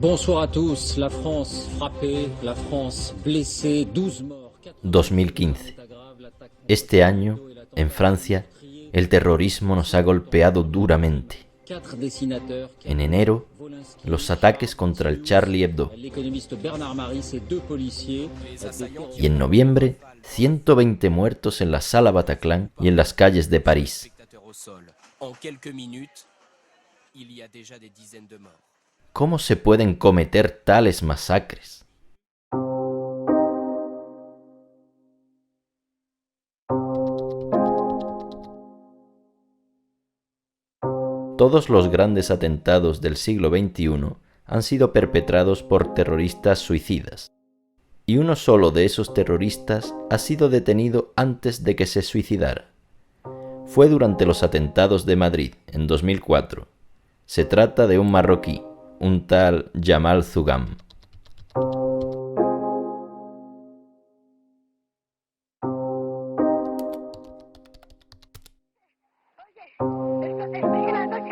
Bonsoir à tous. La France frappée, la France blessée, 12 morts. 2015. Este año, en Francia, el terrorismo nos ha golpeado duramente. En enero, los ataques contra el Charlie Hebdo. Y en noviembre, 120 muertos en la Sala Bataclan y en las calles de París. ¿Cómo se pueden cometer tales masacres? Todos los grandes atentados del siglo XXI han sido perpetrados por terroristas suicidas. Y uno solo de esos terroristas ha sido detenido antes de que se suicidara. Fue durante los atentados de Madrid, en 2004. Se trata de un marroquí, un tal Jamal Zougam.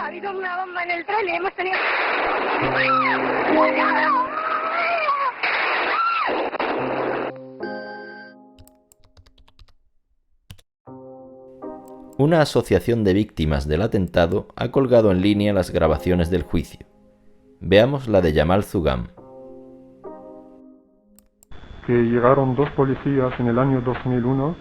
Ha habido una bomba en el tren y hemos tenido... Una asociación de víctimas del atentado ha colgado en línea las grabaciones del juicio. Veamos la de Jamal Zougam. Que llegaron dos policías en el año 2001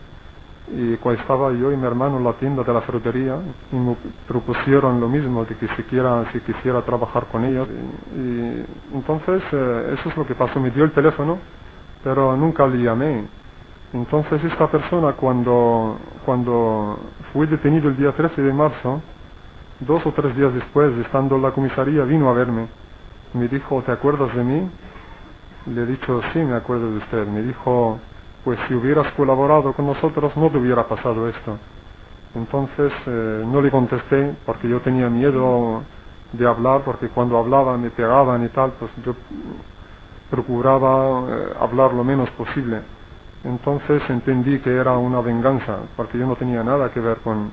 y cuando estaba yo y mi hermano en la tienda de la frutería y me propusieron lo mismo de que si quisiera trabajar con ellos y entonces eso es lo que pasó, me dio el teléfono pero nunca le llamé. Entonces esta persona cuando fue detenido el día 13 de marzo, 2 o 3 días después, estando en la comisaría, vino a verme. Me dijo, ¿te acuerdas de mí? Le he dicho, sí, me acuerdo de usted. Me dijo, pues si hubieras colaborado con nosotros no te hubiera pasado esto. Entonces no le contesté porque yo tenía miedo de hablar, porque cuando hablaba me pegaban y tal, pues yo procuraba hablar lo menos posible. Entonces entendí que era una venganza, porque yo no tenía nada que ver con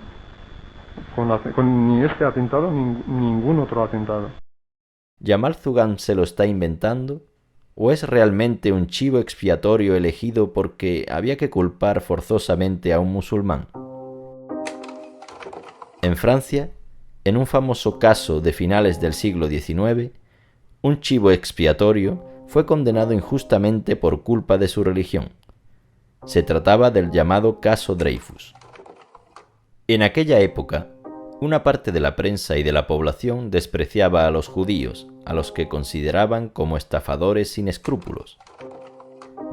ni este atentado ni ningún otro atentado. ¿Jamal Zougam se lo está inventando? ¿O es realmente un chivo expiatorio elegido porque había que culpar forzosamente a un musulmán? En Francia, en un famoso caso de finales del siglo XIX, un chivo expiatorio fue condenado injustamente por culpa de su religión. Se trataba del llamado caso Dreyfus. En aquella época, una parte de la prensa y de la población despreciaba a los judíos, a los que consideraban como estafadores sin escrúpulos.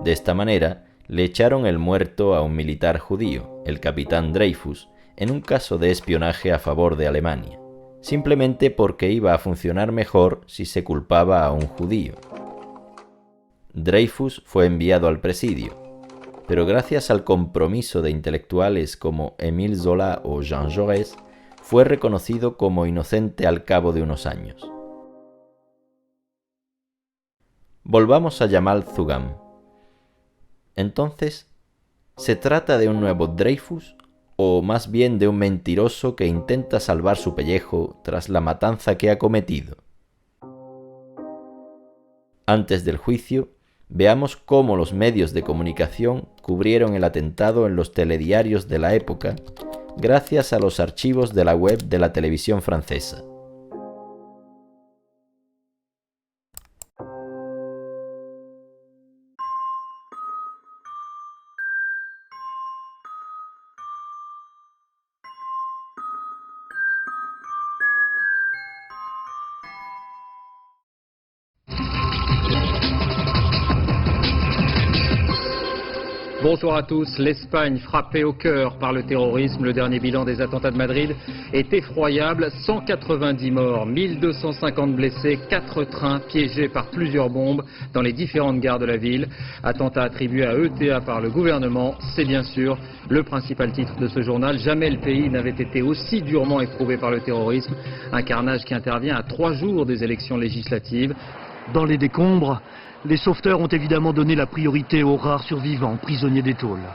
De esta manera, le echaron el muerto a un militar judío, el capitán Dreyfus, en un caso de espionaje a favor de Alemania, simplemente porque iba a funcionar mejor si se culpaba a un judío. Dreyfus fue enviado al presidio, pero gracias al compromiso de intelectuales como Émile Zola o Jean Jaurès, fue reconocido como inocente al cabo de unos años. Volvamos a Jamal Zougam. Entonces, ¿se trata de un nuevo Dreyfus o más bien de un mentiroso que intenta salvar su pellejo tras la matanza que ha cometido? Antes del juicio, veamos cómo los medios de comunicación cubrieron el atentado en los telediarios de la época, gracias a los archivos de la web de la televisión francesa. Bonsoir à tous. L'Espagne frappée au cœur par le terrorisme. Le dernier bilan des attentats de Madrid est effroyable. 190 morts, 1250 blessés, 4 trains piégés par plusieurs bombes dans les différentes gares de la ville. Attentat attribué à ETA par le gouvernement. C'est bien sûr le principal titre de ce journal. Jamais le pays n'avait été aussi durement éprouvé par le terrorisme. Un carnage qui intervient à 3 jours des élections législatives. Dans les décombres, les sauveteurs ont évidemment donné la priorité aux rares survivants, prisonniers des tôles,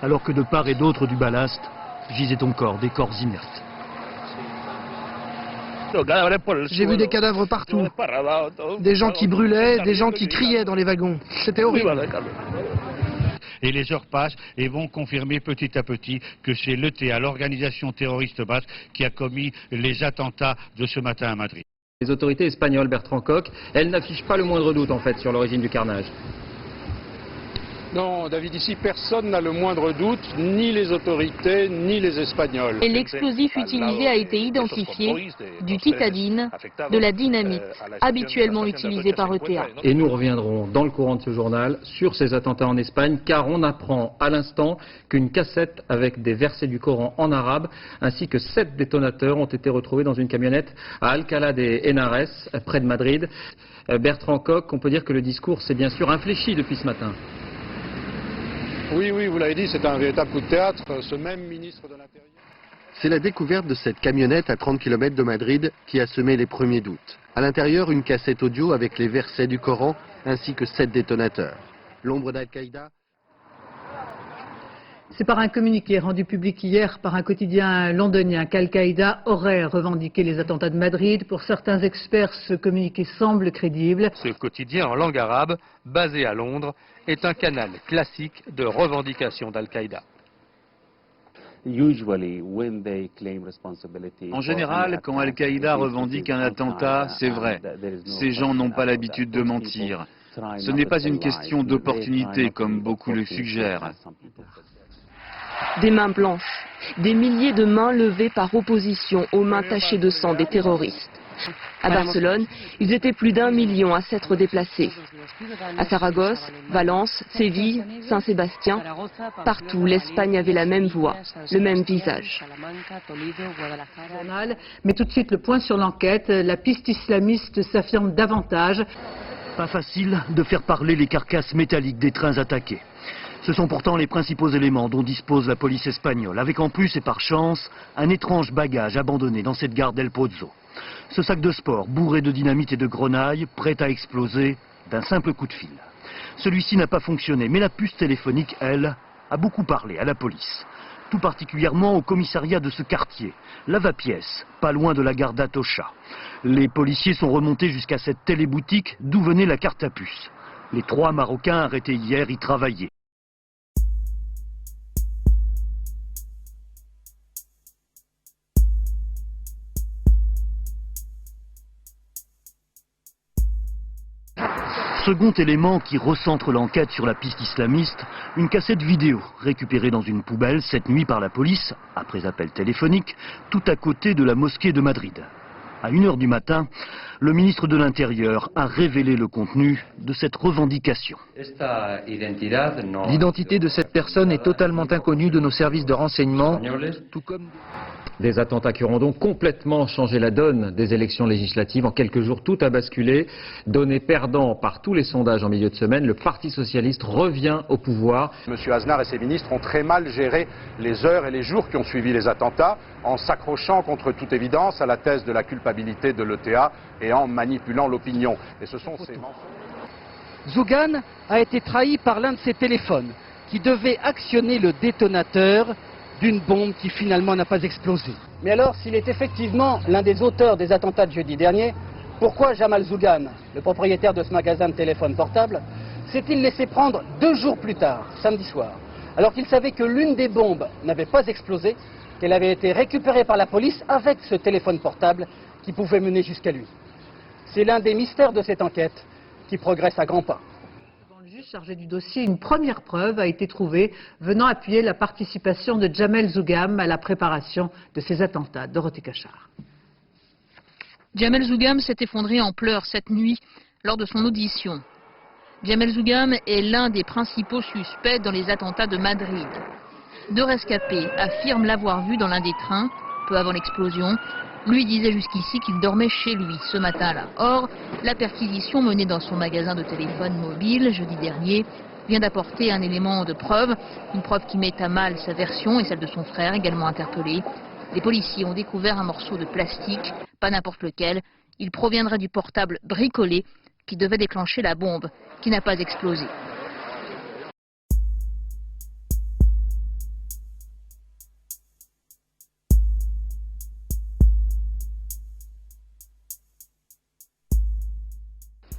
alors que de part et d'autre du ballast gisaient encore des corps inertes. J'ai vu des cadavres partout. Des gens qui brûlaient, des gens qui criaient dans les wagons. C'était horrible. Et les heures passent et vont confirmer petit à petit que c'est l'ETA, l'organisation terroriste basque, qui a commis les attentats de ce matin à Madrid. Les autorités espagnoles, Bertrand Koch, elles n'affichent pas le moindre doute en fait sur l'origine du carnage. Non, David, ici, personne n'a le moindre doute, ni les autorités, ni les Espagnols. Et l'explosif utilisé a été identifié, du titadine, de la dynamite, habituellement utilisée par ETA. Et nous reviendrons dans le courant de ce journal sur ces attentats en Espagne, car on apprend à l'instant qu'une cassette avec des versets du Coran en arabe, ainsi que 7 détonateurs ont été retrouvés dans une camionnette à Alcalá de Henares, près de Madrid. Bertrand Koch, on peut dire que le discours s'est bien sûr infléchi depuis ce matin. Oui, vous l'avez dit, c'est un véritable coup de théâtre. Ce même ministre de l'Intérieur... C'est la découverte de cette camionnette à 30 km de Madrid qui a semé les premiers doutes. À l'intérieur, une cassette audio avec les versets du Coran ainsi que 7 détonateurs. L'ombre d'Al-Qaïda... C'est par un communiqué rendu public hier par un quotidien londonien qu'Al-Qaïda aurait revendiqué les attentats de Madrid. Pour certains experts, ce communiqué semble crédible. Ce quotidien en langue arabe, basé à Londres, est un canal classique de revendication d'Al-Qaïda. En général, quand Al-Qaïda revendique un attentat, c'est vrai. Ces gens n'ont pas l'habitude de mentir. Ce n'est pas une question d'opportunité, comme beaucoup le suggèrent. Des mains blanches, des milliers de mains levées par opposition aux mains tachées de sang des terroristes. À Barcelone, ils étaient plus d'1 million à s'être déplacés. À Saragosse, Valence, Séville, Saint-Sébastien, partout l'Espagne avait la même voix, le même visage. Mais tout de suite le point sur l'enquête, la piste islamiste s'affirme davantage. Pas facile de faire parler les carcasses métalliques des trains attaqués. Ce sont pourtant les principaux éléments dont dispose la police espagnole, avec en plus et par chance un étrange bagage abandonné dans cette gare d'El Pozo. Ce sac de sport bourré de dynamite et de grenailles, prêt à exploser d'un simple coup de fil. Celui-ci n'a pas fonctionné, mais la puce téléphonique, elle, a beaucoup parlé à la police. Tout particulièrement au commissariat de ce quartier, lava-pièce, pas loin de la gare d'Atocha. Les policiers sont remontés jusqu'à cette téléboutique d'où venait la carte à puce. Les 3 Marocains arrêtés hier y travaillaient. Second élément qui recentre l'enquête sur la piste islamiste, une cassette vidéo récupérée dans une poubelle cette nuit par la police, après appel téléphonique, tout à côté de la mosquée de Madrid. À 1 h du matin, le ministre de l'Intérieur a révélé le contenu de cette revendication. L'identité de cette personne est totalement inconnue de nos services de renseignement, tout comme... Des attentats qui auront donc complètement changé la donne des élections législatives. En quelques jours, tout a basculé. Donné perdant par tous les sondages en milieu de semaine, le Parti socialiste revient au pouvoir. Monsieur Aznar et ses ministres ont très mal géré les heures et les jours qui ont suivi les attentats, en s'accrochant contre toute évidence à la thèse de la culpabilité de l'ETA et en manipulant l'opinion. Et ce sont ces mensonges. Zougan a été trahi par l'un de ses téléphones, qui devait actionner le détonateur d'une bombe qui finalement n'a pas explosé. Mais alors, s'il est effectivement l'un des auteurs des attentats de jeudi dernier, pourquoi Jamal Zougan, le propriétaire de ce magasin de téléphones portables, s'est-il laissé prendre 2 jours plus tard, samedi soir, alors qu'il savait que l'une des bombes n'avait pas explosé, qu'elle avait été récupérée par la police avec ce téléphone portable qui pouvait mener jusqu'à lui. C'est l'un des mystères de cette enquête qui progresse à grands pas. Chargé du dossier, une première preuve a été trouvée venant appuyer la participation de Jamel Zougam à la préparation de ces attentats. Dorothée Cachard. Jamel Zougam s'est effondré en pleurs cette nuit lors de son audition. Jamel Zougam est l'un des principaux suspects dans les attentats de Madrid. 2 rescapés affirment l'avoir vu dans l'un des trains, peu avant l'explosion. Lui disait jusqu'ici qu'il dormait chez lui ce matin-là. Or, la perquisition menée dans son magasin de téléphone mobile jeudi dernier vient d'apporter un élément de preuve, une preuve qui met à mal sa version et celle de son frère, également interpellé. Les policiers ont découvert un morceau de plastique, pas n'importe lequel. Il proviendrait du portable bricolé qui devait déclencher la bombe, qui n'a pas explosé.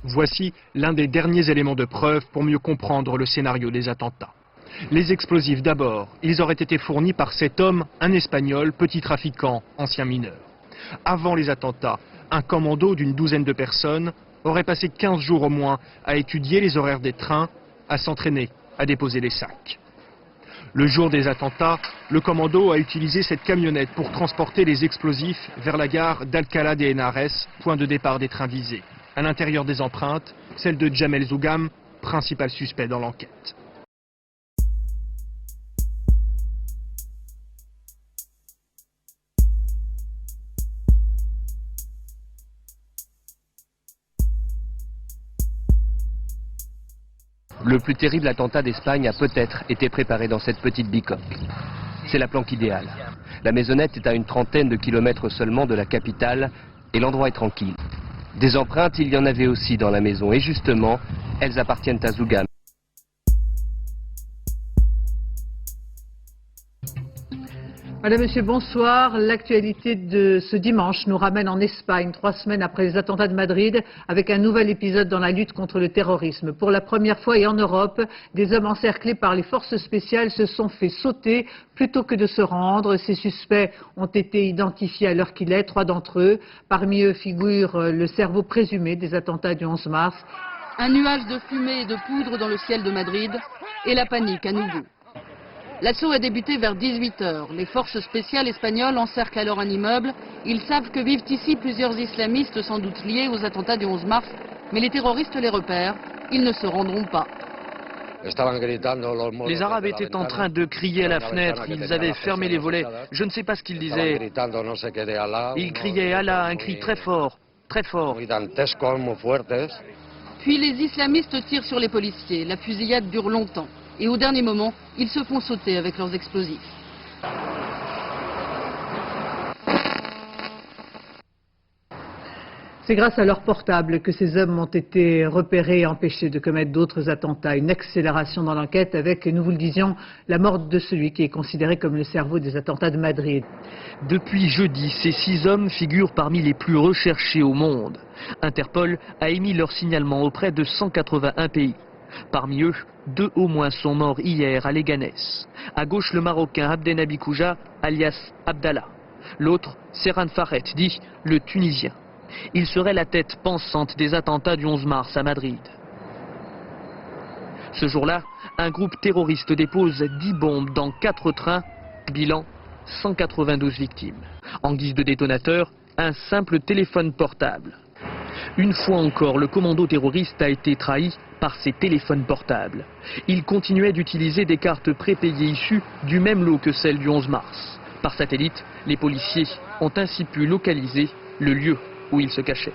Voici l'un des derniers éléments de preuve pour mieux comprendre le scénario des attentats. Les explosifs d'abord, ils auraient été fournis par cet homme, un Espagnol, petit trafiquant, ancien mineur. Avant les attentats, un commando d'une douzaine de personnes aurait passé 15 jours au moins à étudier les horaires des trains, à s'entraîner, à déposer les sacs. Le jour des attentats, le commando a utilisé cette camionnette pour transporter les explosifs vers la gare d'Alcalá de Henares, point de départ des trains visés. À l'intérieur des empreintes, celle de Jamel Zougam, principal suspect dans l'enquête. Le plus terrible attentat d'Espagne a peut-être été préparé dans cette petite bicoque. C'est la planque idéale. La maisonnette est à une trentaine de kilomètres seulement de la capitale et l'endroit est tranquille. Des empreintes, il y en avait aussi dans la maison et justement, elles appartiennent à Zougam. Madame, Monsieur, bonsoir. L'actualité de ce dimanche nous ramène en Espagne, 3 semaines après les attentats de Madrid, avec un nouvel épisode dans la lutte contre le terrorisme. Pour la première fois et en Europe, des hommes encerclés par les forces spéciales se sont fait sauter plutôt que de se rendre. Ces suspects ont été identifiés à l'heure qu'il est, 3 d'entre eux. Parmi eux figure le cerveau présumé des attentats du 11 mars. Un nuage de fumée et de poudre dans le ciel de Madrid et la panique à nouveau. L'assaut a débuté vers 18 h. Les forces spéciales espagnoles encerclent alors un immeuble. Ils savent que vivent ici plusieurs islamistes sans doute liés aux attentats du 11 mars. Mais les terroristes les repèrent. Ils ne se rendront pas. Les Arabes étaient en train de crier à la fenêtre. Ils avaient fermé les volets. Je ne sais pas ce qu'ils disaient. Ils criaient Allah, un cri très fort, très fort. Puis les islamistes tirent sur les policiers. La fusillade dure longtemps. Et au dernier moment, ils se font sauter avec leurs explosifs. C'est grâce à leur portable que ces hommes ont été repérés et empêchés de commettre d'autres attentats. Une accélération dans l'enquête avec, nous vous le disions, la mort de celui qui est considéré comme le cerveau des attentats de Madrid. Depuis jeudi, ces 6 hommes figurent parmi les plus recherchés au monde. Interpol a émis leur signalement auprès de 181 pays. Parmi eux, 2 au moins sont morts hier à Leganés. À gauche, le Marocain Abdenabi Kouja, alias Abdallah. L'autre, Serhan Faret, dit le Tunisien. Il serait la tête pensante des attentats du 11 mars à Madrid. Ce jour-là, un groupe terroriste dépose 10 bombes dans 4 trains. Bilan, 192 victimes. En guise de détonateur, un simple téléphone portable. Une fois encore, le commando terroriste a été trahi par ses téléphones portables. Il continuait d'utiliser des cartes prépayées issues du même lot que celles du 11 mars. Par satellite, les policiers ont ainsi pu localiser le lieu où il se cachait.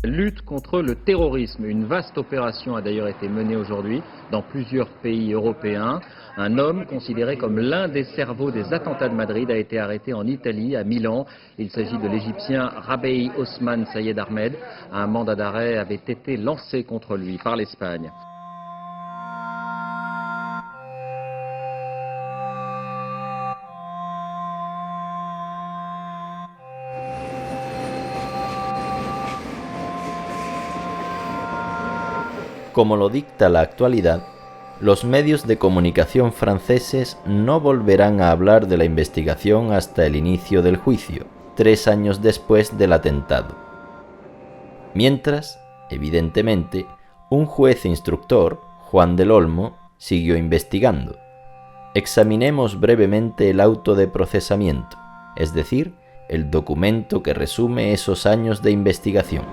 Lutte contre le terrorisme. Une vaste opération a d'ailleurs été menée aujourd'hui dans plusieurs pays européens. Un homme considéré comme l'un des cerveaux des attentats de Madrid a été arrêté en Italie, à Milan. Il s'agit de l'Égyptien Rabei Osman Sayed Ahmed. Un mandat d'arrêt avait été lancé contre lui par l'Espagne. Como lo dicta la actualidad, los medios de comunicación franceses no volverán a hablar de la investigación hasta el inicio del juicio, 3 años después del atentado. Mientras, evidentemente, un juez instructor, Juan del Olmo, siguió investigando. Examinemos brevemente el auto de procesamiento, es decir, el documento que resume esos años de investigación.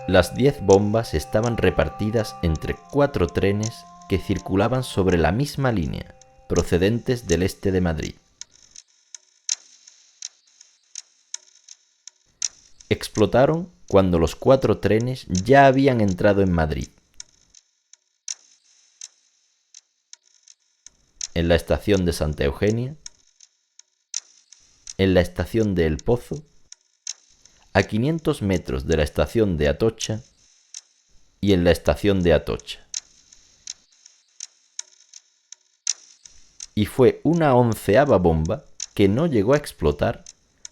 Las 10 bombas estaban repartidas entre 4 trenes que circulaban sobre la misma línea, procedentes del este de Madrid. explotaron cuando los 4 trenes ya habían entrado en Madrid. En la estación de Santa Eugenia, en la estación de El Pozo, a 500 metros de la estación de Atocha y en la estación de Atocha. Y fue una 11ª bomba que no llegó a explotar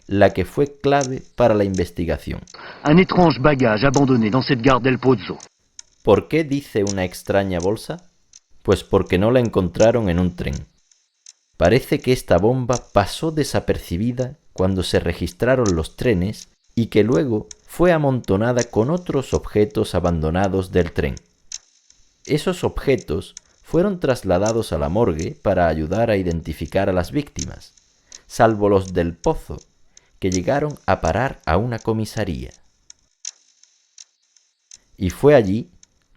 la que fue clave para la investigación. Un étrange bagage abandonné dans cette gare del Pozzo. ¿Por qué dice una extraña bolsa? Pues porque no la encontraron en un tren. Parece que esta bomba pasó desapercibida cuando se registraron los trenes y que luego fue amontonada con otros objetos abandonados del tren. Esos objetos fueron trasladados a la morgue para ayudar a identificar a las víctimas, salvo los del Pozo, que llegaron a parar a una comisaría. Y fue allí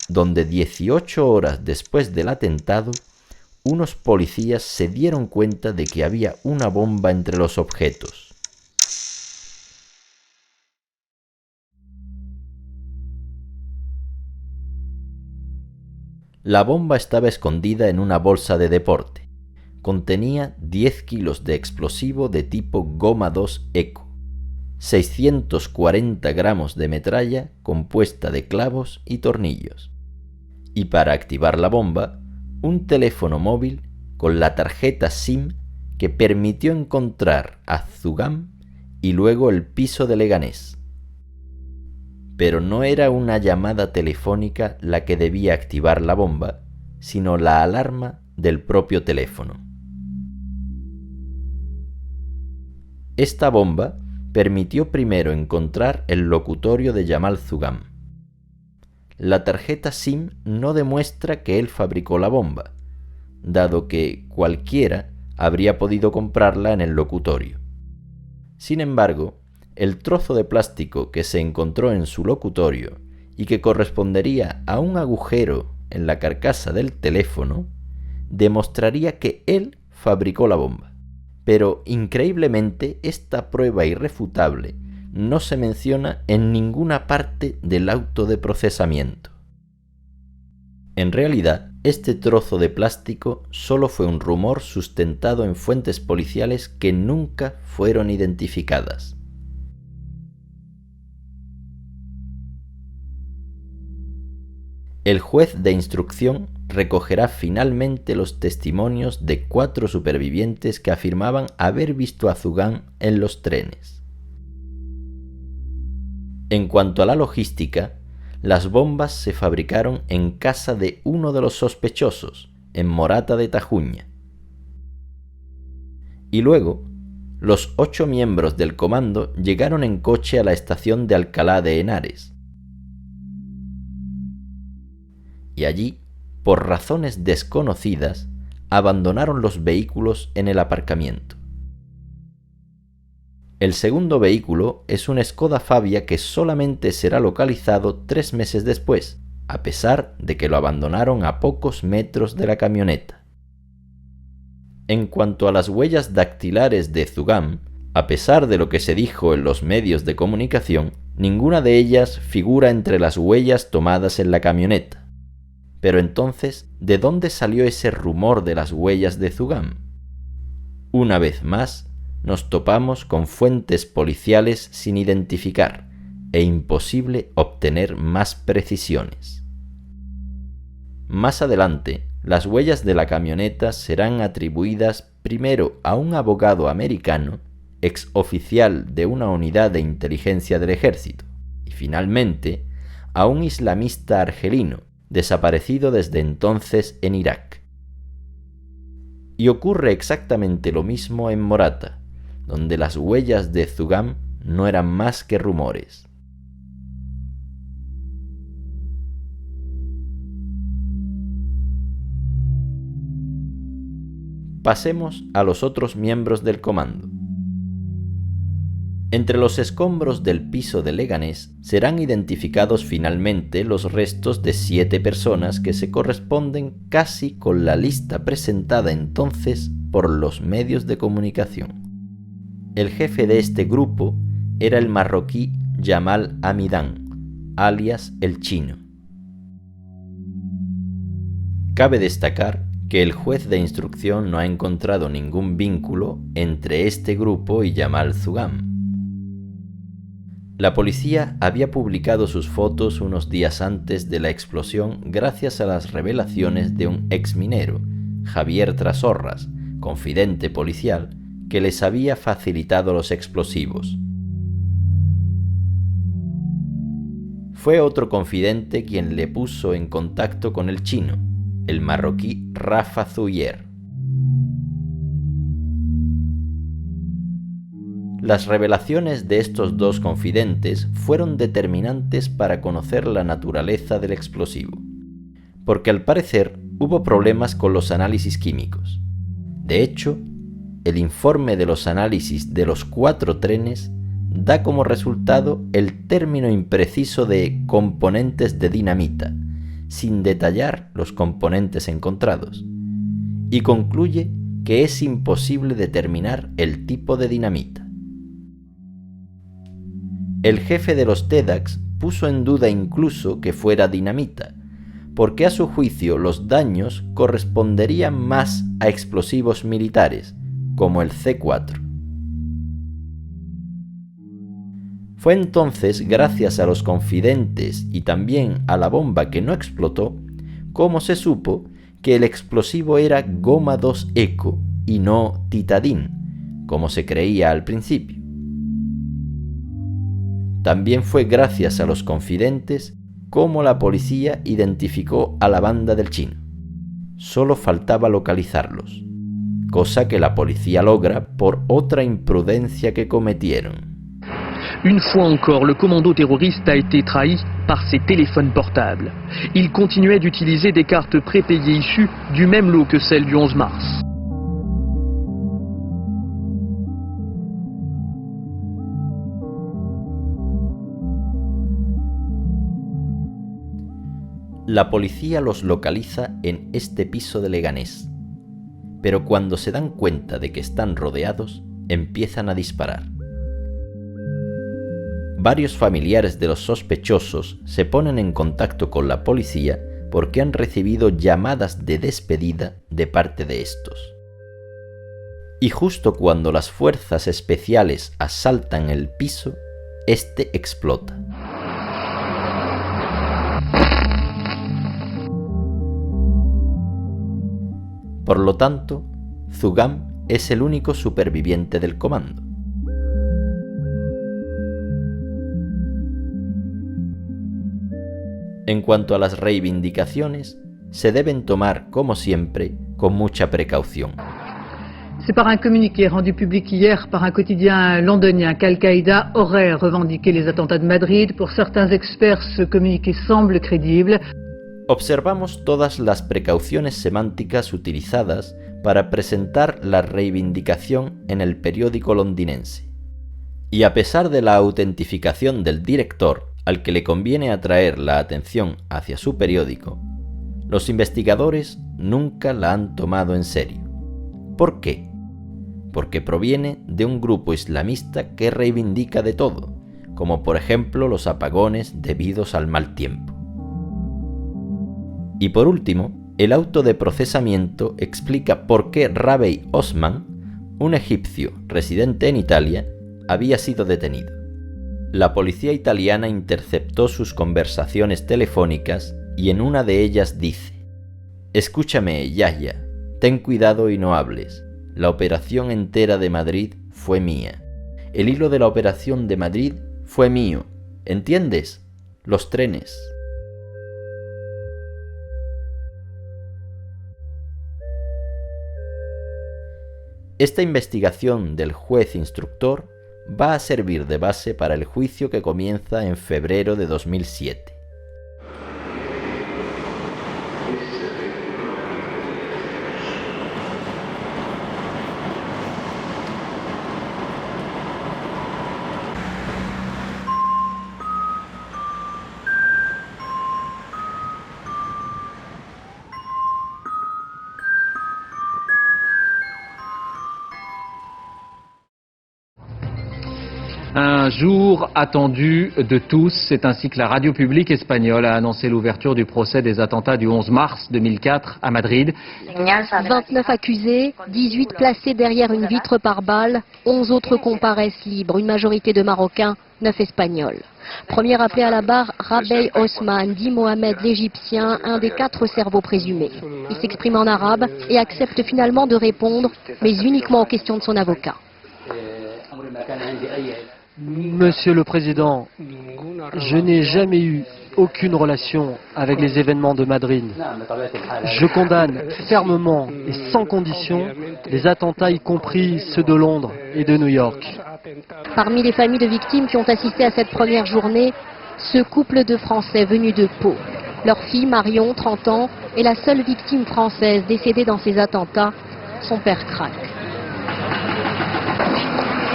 donde 18 horas después del atentado, unos policías se dieron cuenta de que había una bomba entre los objetos. La bomba estaba escondida en una bolsa de deporte. Contenía 10 kilos de explosivo de tipo Goma 2 Eco, 640 gramos de metralla compuesta de clavos y tornillos. Y para activar la bomba, un teléfono móvil con la tarjeta SIM que permitió encontrar a Zugam y luego el piso de Leganés. Pero no era una llamada telefónica la que debía activar la bomba, sino la alarma del propio teléfono. Esta bomba permitió primero encontrar el locutorio de Jamal Zugam. La tarjeta SIM no demuestra que él fabricó la bomba, dado que cualquiera habría podido comprarla en el locutorio. Sin embargo, el trozo de plástico que se encontró en su locutorio y que correspondería a un agujero en la carcasa del teléfono, demostraría que él fabricó la bomba. Pero, increíblemente, esta prueba irrefutable no se menciona en ninguna parte del auto de procesamiento. En realidad, este trozo de plástico solo fue un rumor sustentado en fuentes policiales que nunca fueron identificadas. El juez de instrucción recogerá finalmente los testimonios de 4 supervivientes que afirmaban haber visto a Zugam en los trenes. En cuanto a la logística, las bombas se fabricaron en casa de uno de los sospechosos, en Morata de Tajuña. Y luego, los 8 miembros del comando llegaron en coche a la estación de Alcalá de Henares. Y allí, por razones desconocidas, abandonaron los vehículos en el aparcamiento. El segundo vehículo es un Skoda Fabia que solamente será localizado 3 meses después, a pesar de que lo abandonaron a pocos metros de la camioneta. En cuanto a las huellas dactilares de Zugam, a pesar de lo que se dijo en los medios de comunicación, ninguna de ellas figura entre las huellas tomadas en la camioneta. Pero entonces, ¿de dónde salió ese rumor de las huellas de Zugam? Una vez más, nos topamos con fuentes policiales sin identificar e imposible obtener más precisiones. Más adelante, las huellas de la camioneta serán atribuidas primero a un abogado americano, ex oficial de una unidad de inteligencia del ejército, y finalmente a un islamista argelino, desaparecido desde entonces en Irak. Y ocurre exactamente lo mismo en Morata, donde las huellas de Zugam no eran más que rumores. Pasemos a los otros miembros del comando. Entre los escombros del piso de Leganés serán identificados finalmente los restos de 7 personas que se corresponden casi con la lista presentada entonces por los medios de comunicación. El jefe de este grupo era el marroquí Jamal Hamidán, alias El Chino. Cabe destacar que el juez de instrucción no ha encontrado ningún vínculo entre este grupo y Jamal Zugam. La policía había publicado sus fotos unos días antes de la explosión gracias a las revelaciones de un exminero, Javier Trasorras, confidente policial, que les había facilitado los explosivos. Fue otro confidente quien le puso en contacto con el chino, el marroquí Rafa Zuyer. Las revelaciones de estos dos confidentes fueron determinantes para conocer la naturaleza del explosivo, porque al parecer hubo problemas con los análisis químicos. De hecho, el informe de los análisis de los 4 trenes da como resultado el término impreciso de componentes de dinamita, sin detallar los componentes encontrados, y concluye que es imposible determinar el tipo de dinamita. El jefe de los TEDx puso en duda incluso que fuera dinamita, porque a su juicio los daños corresponderían más a explosivos militares, como el C4. Fue entonces, gracias a los confidentes y también a la bomba que no explotó, como se supo que el explosivo era goma 2 eco y no titadín, como se creía al principio. También fue gracias a los confidentes cómo la policía identificó a la banda del chino. Solo faltaba localizarlos, cosa que la policía logra por otra imprudencia que cometieron. Une fois encore, le commando terroriste a été trahi par ses téléphones portables. Il continuait d'utiliser des cartes prépayées issues du même lot que celles du 11 mars. La policía los localiza en este piso de Leganés, pero cuando se dan cuenta de que están rodeados, empiezan a disparar. Varios familiares de los sospechosos se ponen en contacto con la policía porque han recibido llamadas de despedida de parte de estos. Y justo cuando las fuerzas especiales asaltan el piso, este explota. Por lo tanto, Zugam es el único superviviente del comando. En cuanto a las reivindicaciones, se deben tomar, como siempre, con mucha precaución. C'est par un communiqué rendu public hier par un quotidien londonien qu'Al-Qaïda aurait revendiqué les attentats de Madrid. Pour certains experts, ce communiqué semble crédible. Observamos todas las precauciones semánticas utilizadas para presentar la reivindicación en el periódico londinense. Y a pesar de la autentificación del director, al que le conviene atraer la atención hacia su periódico, los investigadores nunca la han tomado en serio. ¿Por qué? Porque proviene de un grupo islamista que reivindica de todo, como por ejemplo los apagones debidos al mal tiempo. Y por último, el auto de procesamiento explica por qué Rabey Osman, un egipcio residente en Italia, había sido detenido. La policía italiana interceptó sus conversaciones telefónicas y en una de ellas dice: «Escúchame, Yahya, ten cuidado y no hables. La operación entera de Madrid fue mía. El hilo de la operación de Madrid fue mío. ¿Entiendes? Los trenes». Esta investigación del juez instructor va a servir de base para el juicio que comienza en febrero de 2007. un jour attendu de tous. C'est ainsi que la radio publique espagnole a annoncé l'ouverture du procès des attentats du 11 mars 2004 à Madrid. 29 accusés, 18 placés derrière une vitre par balle, 11 autres comparaissent libres, une majorité de Marocains, 9 Espagnols. Premier appelé à la barre, Rabey Osman, dit Mohamed l'Égyptien, un des 4 cerveaux présumés. Il s'exprime en arabe et accepte finalement de répondre, mais uniquement aux questions de son avocat. Monsieur le Président, je n'ai jamais eu aucune relation avec les événements de Madrid. Je condamne fermement et sans condition les attentats, y compris ceux de Londres et de New York. Parmi les familles de victimes qui ont assisté à cette première journée, ce couple de Français venus de Pau. Leur fille Marion, 30 ans, est la seule victime française décédée dans ces attentats. Son père craque.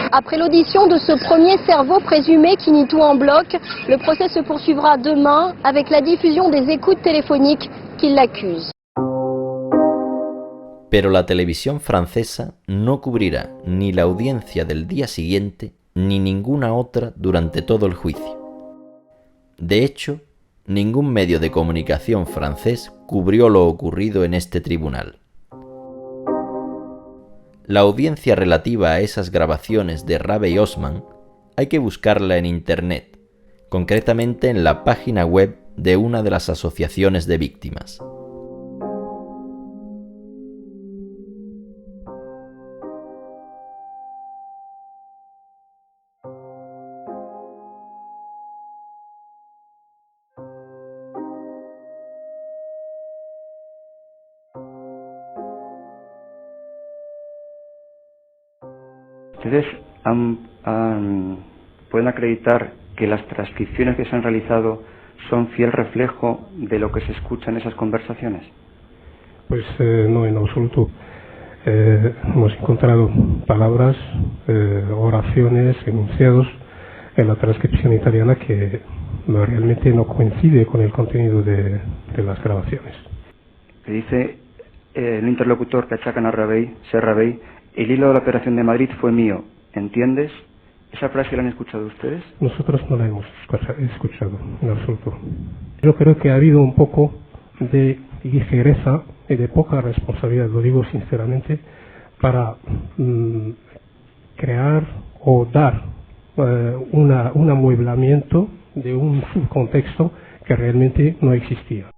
Après l'audition de ce premier cerveau présumé qui nie tout en bloc, le procès se poursuivra demain avec la diffusion des écoutes téléphoniques qui l'accusent. Pero la televisión francesa no cubrirá ni la audiencia del día siguiente ni ninguna otra durante todo el juicio. De hecho, ningún medio de comunicación francés cubrió lo ocurrido en este tribunal. La audiencia relativa a esas grabaciones de Rabey Osman hay que buscarla en internet, concretamente en la página web de una de las asociaciones de víctimas. ¿Ustedes pueden acreditar que las transcripciones que se han realizado son fiel reflejo de lo que se escucha en esas conversaciones? Pues no, en absoluto. Hemos encontrado palabras, oraciones, enunciados en la transcripción italiana que realmente no coincide con el contenido de las grabaciones. Que dice el interlocutor que achacan a Rabey, el hilo de la operación de Madrid fue mío, ¿entiendes? ¿Esa frase la han escuchado ustedes? Nosotros no la hemos escuchado en absoluto. Yo creo que ha habido un poco de ligereza y de poca responsabilidad, lo digo sinceramente, para crear o dar un amueblamiento de un subcontexto que realmente no existía.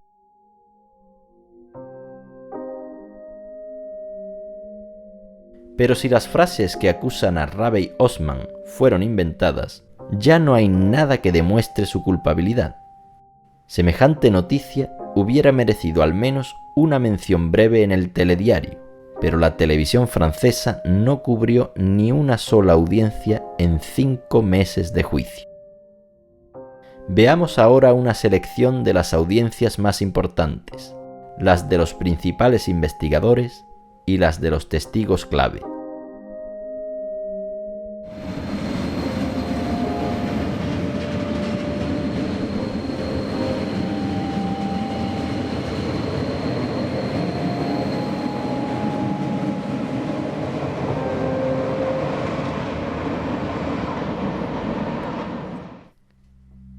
Pero si las frases que acusan a Rabey Osman fueron inventadas, ya no hay nada que demuestre su culpabilidad. Semejante noticia hubiera merecido al menos una mención breve en el telediario, pero la televisión francesa no cubrió ni una sola audiencia en 5 meses de juicio. Veamos ahora una selección de las audiencias más importantes, las de los principales investigadores y las de los testigos clave.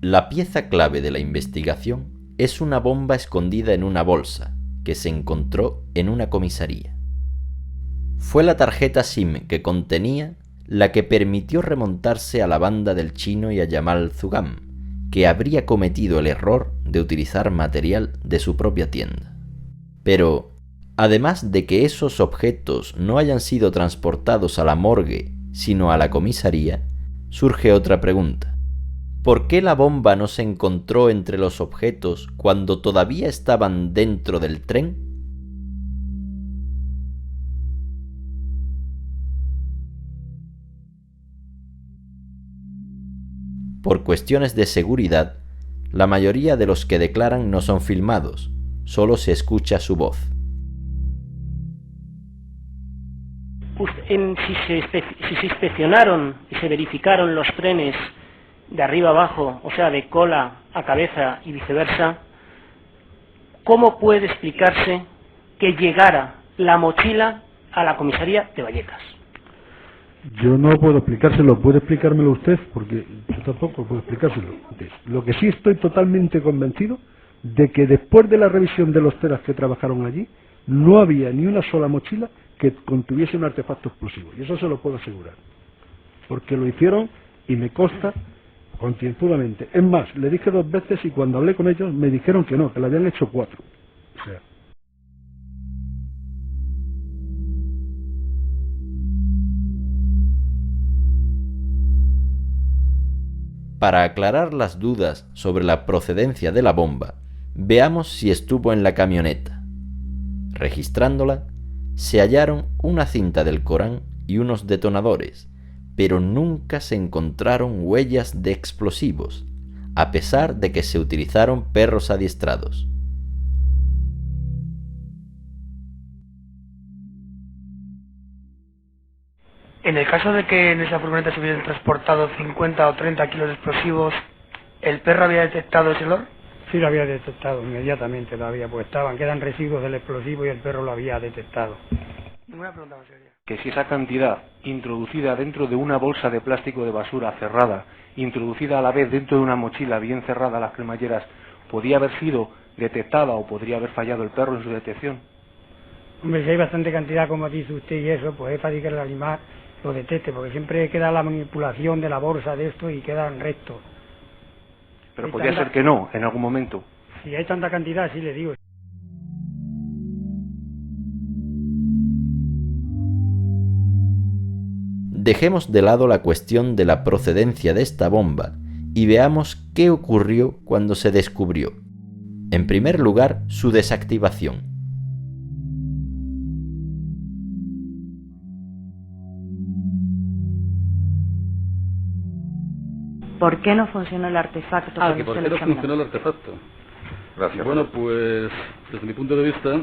La pieza clave de la investigación es una bomba escondida en una bolsa que se encontró en una comisaría. Fue la tarjeta SIM que contenía la que permitió remontarse a la banda del chino y a Jamal Zugam, que habría cometido el error de utilizar material de su propia tienda. Pero, además de que esos objetos no hayan sido transportados a la morgue, sino a la comisaría, surge otra pregunta. ¿Por qué la bomba no se encontró entre los objetos cuando todavía estaban dentro del tren? Por cuestiones de seguridad, la mayoría de los que declaran no son filmados, solo se escucha su voz. Si se inspeccionaron y se verificaron los trenes de arriba abajo, o sea, de cola a cabeza y viceversa, ¿cómo puede explicarse que llegara la mochila a la comisaría de Vallecas? Yo no puedo explicárselo, puede explicármelo usted, porque yo tampoco puedo explicárselo. Lo que sí estoy totalmente convencido de que después de la revisión de los teras que trabajaron allí, no había ni una sola mochila que contuviese un artefacto explosivo, y eso se lo puedo asegurar, porque lo hicieron y me consta concienzudamente. Es más, le dije 2 veces y cuando hablé con ellos me dijeron que no, que lo habían hecho 4. O sea, para aclarar las dudas sobre la procedencia de la bomba, veamos si estuvo en la camioneta. Registrándola, se hallaron una cinta del Corán y unos detonadores, pero nunca se encontraron huellas de explosivos, a pesar de que se utilizaron perros adiestrados. En el caso de que en esa furgoneta se hubiesen transportado 50 o 30 kilos de explosivos, ¿el perro había detectado ese olor? Sí, lo había detectado, inmediatamente lo había, pues quedan residuos del explosivo y el perro lo había detectado. Ninguna pregunta más seria. Que si esa cantidad introducida dentro de una bolsa de plástico de basura cerrada, introducida a la vez dentro de una mochila bien cerrada a las cremalleras, podía haber sido detectada o podría haber fallado el perro en su detección. Hombre, si hay bastante cantidad, como dice usted, y eso, pues es fácil que el animal lo detecte, porque siempre queda la manipulación de la bolsa de esto y quedan restos. Pero podría ser que no, en algún momento. Si hay tanta cantidad, sí le digo. Dejemos de lado la cuestión de la procedencia de esta bomba y veamos qué ocurrió cuando se descubrió. En primer lugar, su desactivación. ¿Por qué no funcionó el artefacto? ¿Por qué no funcionó el artefacto? Gracias. Bueno, pues desde mi punto de vista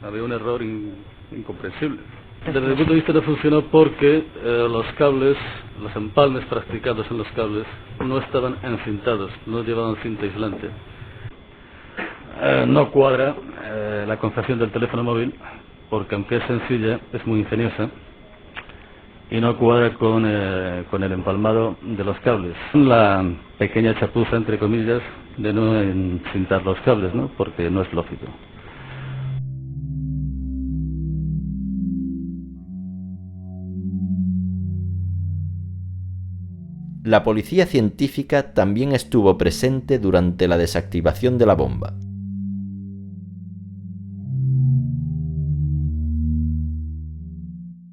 había un error incomprensible. Desde mi punto de vista no funcionó porque los cables, los empalmes practicados en los cables no estaban encintados, no llevaban cinta aislante. No cuadra la concepción del teléfono móvil porque aunque es sencilla, es muy ingeniosa. Y no cuadra con el empalmado de los cables. La pequeña chapuza, entre comillas, de no encintar los cables, ¿no? Porque no es lógico. La policía científica también estuvo presente durante la desactivación de la bomba.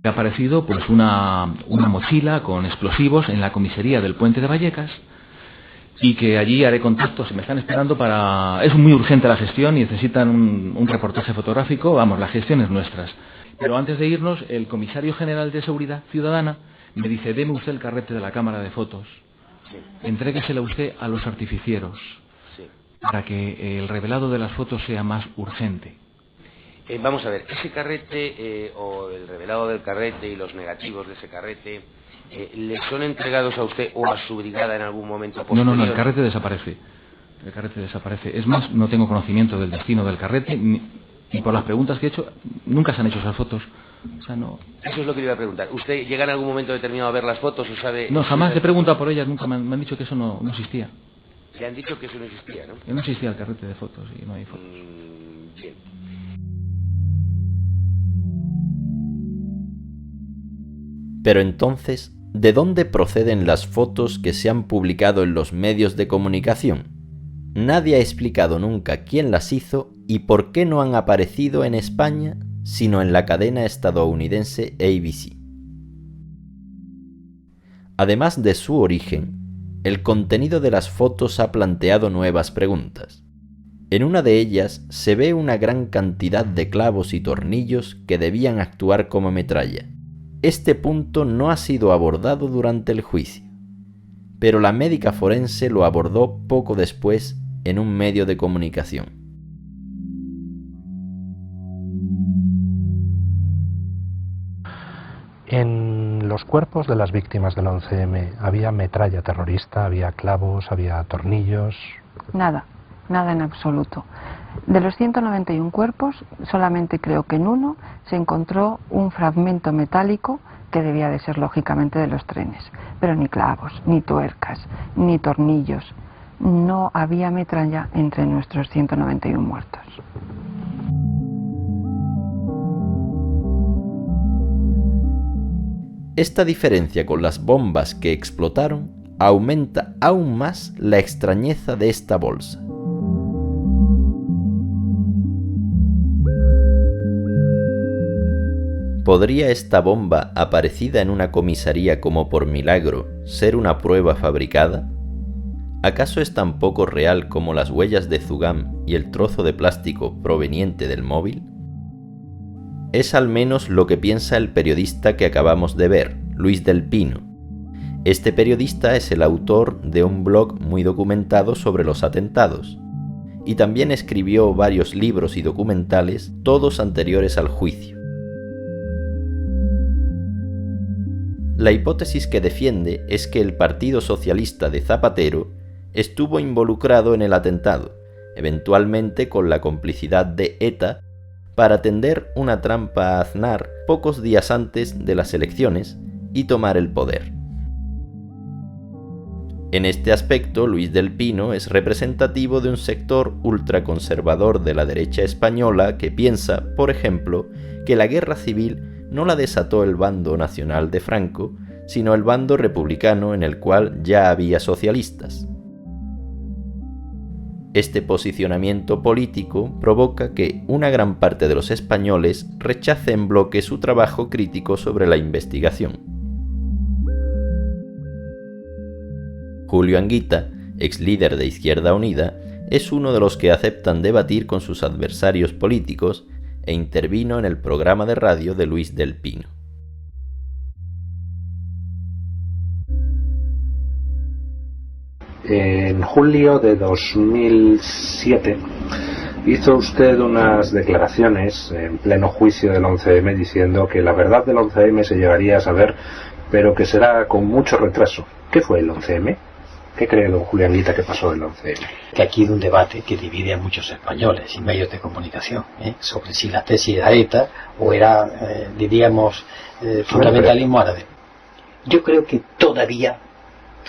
Ha aparecido pues una mochila con explosivos en la comisaría del Puente de Vallecas y que allí haré contactos, me están esperando para... Es muy urgente la gestión y necesitan un reportaje fotográfico, vamos, la gestión es nuestras. Pero antes de irnos, el comisario general de Seguridad Ciudadana me dice, deme usted el carrete de la cámara de fotos, entréguesela usted a los artificieros para que el revelado de las fotos sea más urgente. Vamos a ver, ese carrete o el revelado del carrete y los negativos de ese carrete, ¿le son entregados a usted o a su brigada en algún momento posterior? No, el carrete desaparece. El carrete desaparece. Es más, no tengo conocimiento del destino del carrete y por las preguntas que he hecho, nunca se han hecho esas fotos. O sea, no... Eso es lo que le iba a preguntar. ¿Usted llega en algún momento determinado a ver las fotos o sabe...? No, jamás he preguntado por ellas, nunca me han dicho que eso no existía. Le han dicho que eso no existía, ¿no? Que no existía el carrete de fotos y no hay fotos. Bien. Pero entonces, ¿de dónde proceden las fotos que se han publicado en los medios de comunicación? Nadie ha explicado nunca quién las hizo y por qué no han aparecido en España, sino en la cadena estadounidense ABC. Además de su origen, el contenido de las fotos ha planteado nuevas preguntas. En una de ellas se ve una gran cantidad de clavos y tornillos que debían actuar como metralla. Este punto no ha sido abordado durante el juicio, pero la médica forense lo abordó poco después en un medio de comunicación. En los cuerpos de las víctimas del 11M había metralla terrorista, había clavos, había tornillos. Nada en absoluto. De los 191 cuerpos, solamente creo que en uno se encontró un fragmento metálico que debía de ser lógicamente de los trenes, pero ni clavos, ni tuercas, ni tornillos. No había metralla entre nuestros 191 muertos. Esta diferencia con las bombas que explotaron aumenta aún más la extrañeza de esta bolsa. ¿Podría esta bomba, aparecida en una comisaría como por milagro, ser una prueba fabricada? ¿Acaso es tan poco real como las huellas de Zugam y el trozo de plástico proveniente del móvil? Es al menos lo que piensa el periodista que acabamos de ver, Luis del Pino. Este periodista es el autor de un blog muy documentado sobre los atentados, y también escribió varios libros y documentales, todos anteriores al juicio. La hipótesis que defiende es que el Partido Socialista de Zapatero estuvo involucrado en el atentado, eventualmente con la complicidad de ETA, para tender una trampa a Aznar pocos días antes de las elecciones y tomar el poder. En este aspecto, Luis del Pino es representativo de un sector ultraconservador de la derecha española que piensa, por ejemplo, que la guerra civil no la desató el bando nacional de Franco, sino el bando republicano en el cual ya había socialistas. Este posicionamiento político provoca que una gran parte de los españoles rechace en bloque su trabajo crítico sobre la investigación. Julio Anguita, ex líder de Izquierda Unida, es uno de los que aceptan debatir con sus adversarios políticos e intervino en el programa de radio de Luis del Pino. En julio de 2007 hizo usted unas declaraciones en pleno juicio del 11M diciendo que la verdad del 11M se llegaría a saber, pero que será con mucho retraso. ¿Qué fue el 11M? ¿Qué cree don Julio Anguita que pasó el 11M? Que aquí hay un debate que divide a muchos españoles y medios de comunicación sobre si la tesis era ETA o era, diríamos, fundamentalismo árabe. Yo creo que todavía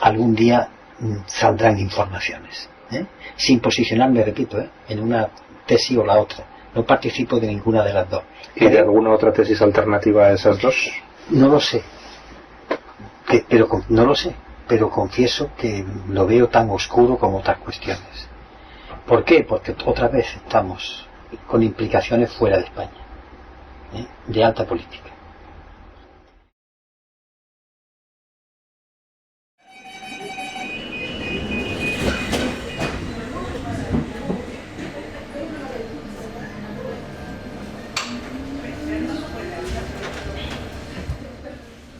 algún día saldrán informaciones, sin posicionarme, repito, en una tesis o la otra. No participo de ninguna de las dos. ¿Y de alguna otra tesis alternativa a esas dos? No lo sé, pero confieso que lo veo tan oscuro como otras cuestiones. ¿Por qué? Porque otra vez estamos con implicaciones fuera de España, de alta política.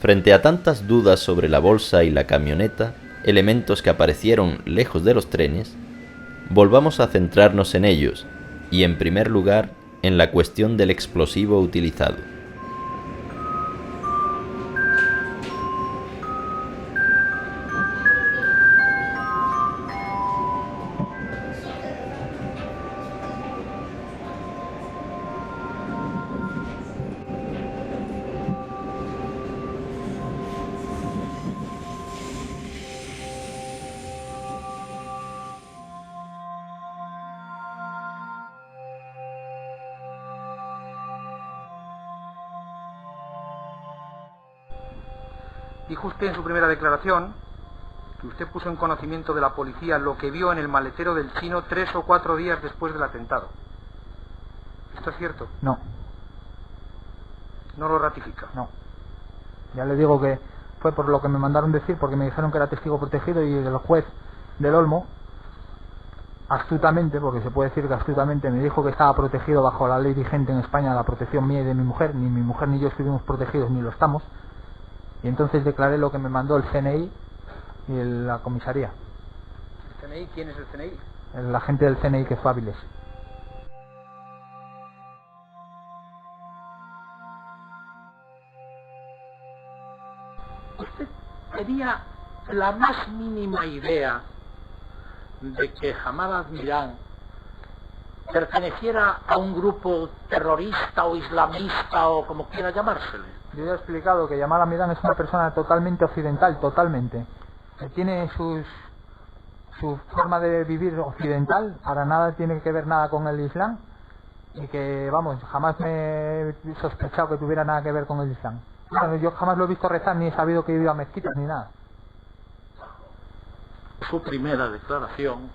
Frente a tantas dudas sobre la bolsa y la camioneta, elementos que aparecieron lejos de los trenes, volvamos a centrarnos en ellos y, en primer lugar, en la cuestión del explosivo utilizado. Dijo usted en su primera declaración que usted puso en conocimiento de la policía lo que vio en el maletero del chino 3 o 4 días después del atentado. ¿Esto es cierto? No. ¿No lo ratifica? No. Ya le digo que fue por lo que me mandaron decir, porque me dijeron que era testigo protegido y el juez del Olmo, astutamente, porque se puede decir que astutamente, me dijo que estaba protegido bajo la ley vigente en España, la protección mía y de mi mujer. Ni mi mujer ni yo estuvimos protegidos, ni lo estamos. Y entonces declaré lo que me mandó el CNI y la comisaría. ¿El CNI? ¿Quién es el CNI? El agente del CNI que fue a Avilés. ¿Usted tenía la más mínima idea de que Hamad Admiral perteneciera a un grupo terrorista o islamista o como quiera llamársele. Yo ya he explicado que Yamal Amidán es una persona totalmente occidental, totalmente. Tiene su forma de vivir occidental, para nada tiene que ver nada con el Islam, y que, vamos, jamás me he sospechado que tuviera nada que ver con el Islam. Bueno, yo jamás lo he visto rezar, ni he sabido que iba a mezquitas, ni nada. Su primera declaración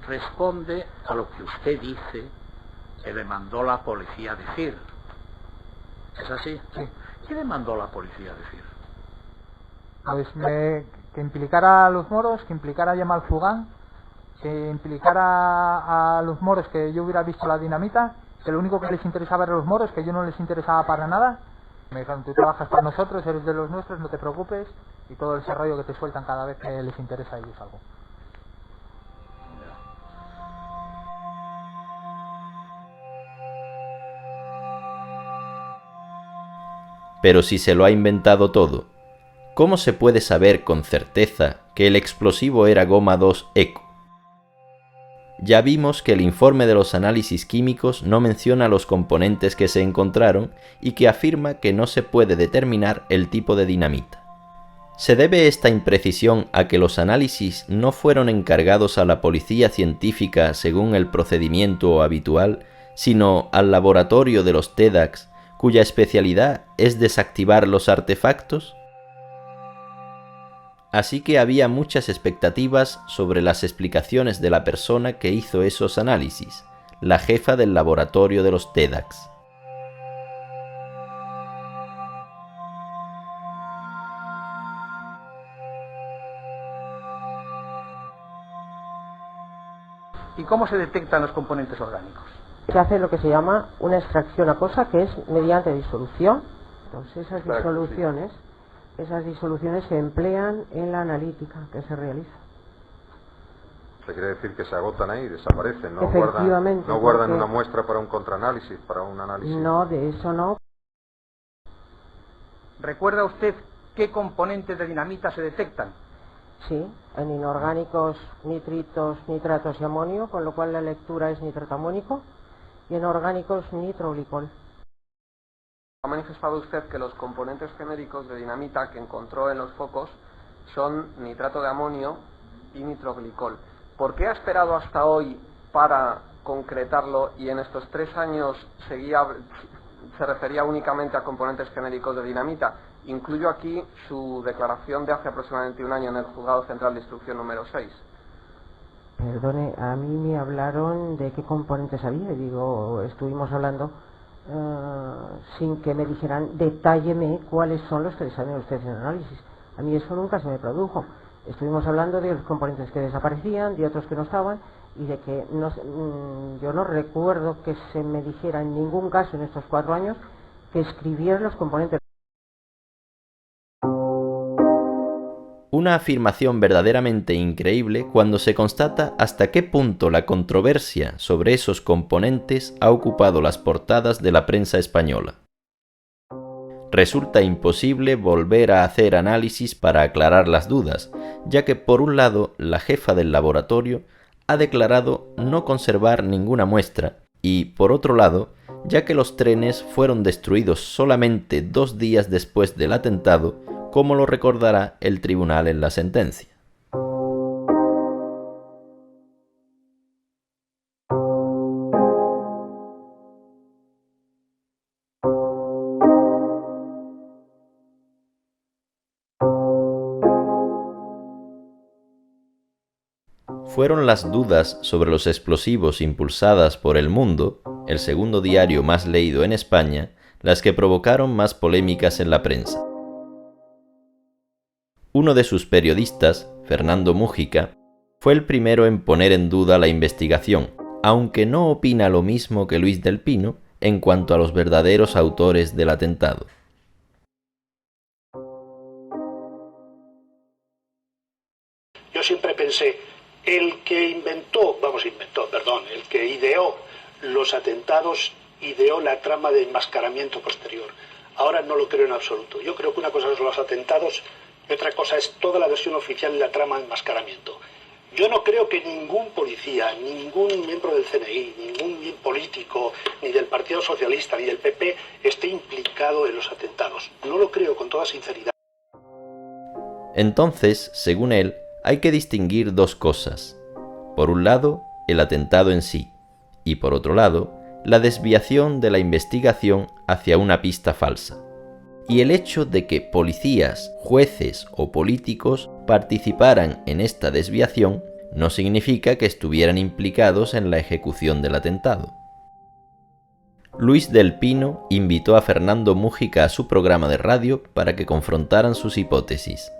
responde a lo que usted dice que le mandó la policía decir. ¿Es así? Sí. ¿Qué le mandó la policía decir? Pues que implicara a los moros, que implicara a Yamal Fugán, que implicara a los moros que yo hubiera visto la dinamita, que lo único que les interesaba era los moros, que yo no les interesaba para nada. Me dijeron, tú trabajas para nosotros, eres de los nuestros, no te preocupes, y todo ese rollo que te sueltan cada vez que les interesa a ellos algo. Pero si se lo ha inventado todo, ¿cómo se puede saber con certeza que el explosivo era goma 2 eco? Ya vimos que el informe de los análisis químicos no menciona los componentes que se encontraron y que afirma que no se puede determinar el tipo de dinamita. ¿Se debe esta imprecisión a que los análisis no fueron encargados a la policía científica según el procedimiento habitual, sino al laboratorio de los TEDx, cuya especialidad es desactivar los artefactos? Así que había muchas expectativas sobre las explicaciones de la persona que hizo esos análisis, la jefa del laboratorio de los TEDx. ¿Y cómo se detectan los componentes orgánicos? Se hace lo que se llama una extracción acuosa, que es mediante disolución. Entonces esas disoluciones se emplean en la analítica que se realiza. Se quiere decir que se agotan ahí, desaparecen, no Efectivamente, no guardan una muestra para un contraanálisis, para un análisis. No, de eso no. ¿Recuerda usted qué componentes de dinamita se detectan? Sí, en inorgánicos, nitritos, nitratos y amonio, con lo cual la lectura es nitrato amónico, y en orgánicos nitroglicol. Ha manifestado usted que los componentes genéricos de dinamita que encontró en los focos son nitrato de amonio y nitroglicol. ¿Por qué ha esperado hasta hoy para concretarlo y en estos 3 años se refería únicamente a componentes genéricos de dinamita? Incluyo aquí su declaración de hace aproximadamente un año en el Juzgado Central de Instrucción número 6. Perdone, a mí me hablaron de qué componentes había, y digo, estuvimos hablando sin que me dijeran, detálleme cuáles son los que desarrollan ustedes en análisis. A mí eso nunca se me produjo. Estuvimos hablando de los componentes que desaparecían, de otros que no estaban, y de que yo no recuerdo que se me dijera en ningún caso en estos 4 años que escribieran los componentes. Una afirmación verdaderamente increíble cuando se constata hasta qué punto la controversia sobre esos componentes ha ocupado las portadas de la prensa española. Resulta imposible volver a hacer análisis para aclarar las dudas, ya que por un lado la jefa del laboratorio ha declarado no conservar ninguna muestra y por otro lado, ya que los trenes fueron destruidos solamente 2 días después del atentado, como lo recordará el tribunal en la sentencia. Fueron las dudas sobre los explosivos impulsadas por El Mundo, el segundo diario más leído en España, las que provocaron más polémicas en la prensa. Uno de sus periodistas, Fernando Mújica, fue el primero en poner en duda la investigación, aunque no opina lo mismo que Luis del Pino en cuanto a los verdaderos autores del atentado. Yo siempre pensé, el que el que ideó los atentados, ideó la trama de enmascaramiento posterior. Ahora no lo creo en absoluto. Yo creo que una cosa son los atentados y otra cosa es toda la versión oficial de la trama de enmascaramiento. Yo no creo que ningún policía, ningún miembro del CNI, ningún político, ni del Partido Socialista, ni del PP, esté implicado en los atentados. No lo creo, con toda sinceridad. Entonces, según él, hay que distinguir dos cosas. Por un lado, el atentado en sí, y por otro lado, la desviación de la investigación hacia una pista falsa. Y el hecho de que policías, jueces o políticos participaran en esta desviación no significa que estuvieran implicados en la ejecución del atentado. Luis del Pino invitó a Fernando Múgica a su programa de radio para que confrontaran sus hipótesis.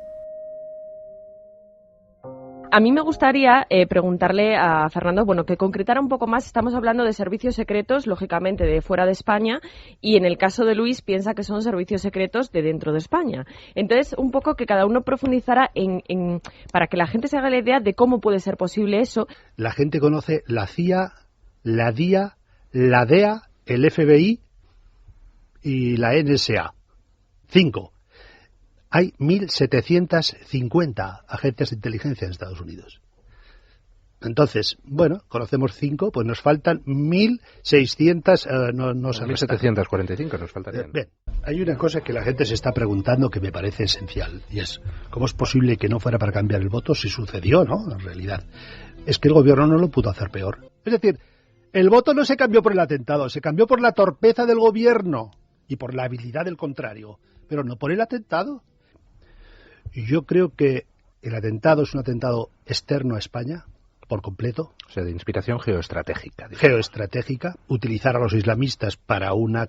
A mí me gustaría preguntarle a Fernando, que concretara un poco más. Estamos hablando de servicios secretos, lógicamente, de fuera de España, y en el caso de Luis piensa que son servicios secretos de dentro de España. Entonces, un poco que cada uno profundizara para que la gente se haga la idea de cómo puede ser posible eso. La gente conoce la CIA, la DIA, la DEA, el FBI y la NSA. 5. Hay 1.750 agentes de inteligencia en Estados Unidos. Entonces, conocemos 5, pues nos faltan 1.600... no 1.745 nos faltarían. Bien, hay una cosa que la gente se está preguntando que me parece esencial, y es, ¿cómo es posible que no fuera para cambiar el voto si sucedió, no? En realidad, es que el gobierno no lo pudo hacer peor. Es decir, el voto no se cambió por el atentado, se cambió por la torpeza del gobierno y por la habilidad del contrario, pero no por el atentado. Yo creo que el atentado es un atentado externo a España, por completo. O sea, de inspiración geoestratégica. Geoestratégica. Utilizar a los islamistas para una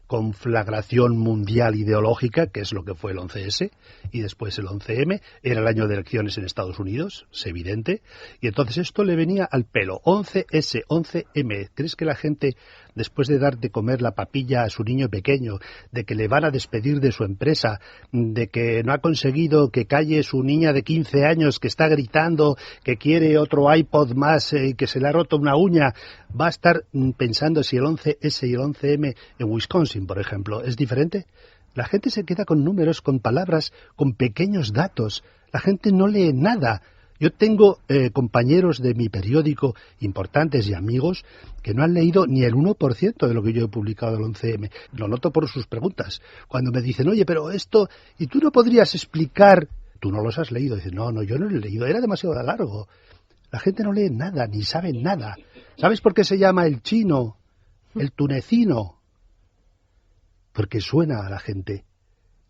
conflagración mundial ideológica, que es lo que fue el 11S, y después el 11M. Era el año de elecciones en Estados Unidos, es evidente. Y entonces esto le venía al pelo. 11S, 11M. ¿Crees que la gente, después de dar de comer la papilla a su niño pequeño, de que le van a despedir de su empresa, de que no ha conseguido que calle su niña de 15 años que está gritando que quiere otro iPod más y que se le ha roto una uña, va a estar pensando si el 11S y el 11M en Wisconsin, por ejemplo, es diferente? La gente se queda con números, con palabras, con pequeños datos. La gente no lee nada. Yo tengo compañeros de mi periódico importantes y amigos que no han leído ni el 1% de lo que yo he publicado del 11M. Lo noto por sus preguntas. Cuando me dicen, oye, pero esto, ¿y tú no podrías explicar? Tú no los has leído. Dicen, no, yo no lo he leído, era demasiado largo. La gente no lee nada, ni sabe nada. ¿Sabes por qué se llama el chino, el tunecino? Porque suena a la gente.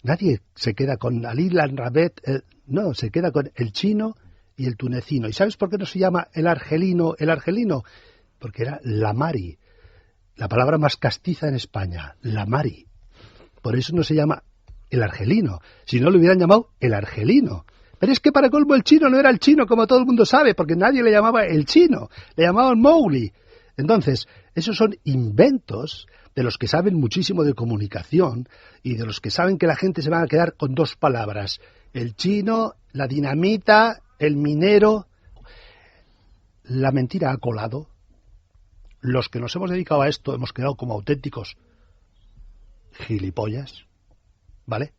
Nadie se queda con Ali Lanrabet, no, se queda con el chino y el tunecino. ¿Y sabes por qué no se llama el argelino? Porque era la Mari, la palabra más castiza en España, la Mari. Por eso no se llama el argelino. Si no, le hubieran llamado el argelino. Pero es que para colmo el chino no era el chino, como todo el mundo sabe, porque nadie le llamaba el chino, le llamaban Mowgli. Entonces, esos son inventos de los que saben muchísimo de comunicación y de los que saben que la gente se va a quedar con dos palabras: el chino, la dinamita, el minero. La mentira ha colado. Los que nos hemos dedicado a esto hemos quedado como auténticos gilipollas, ¿vale?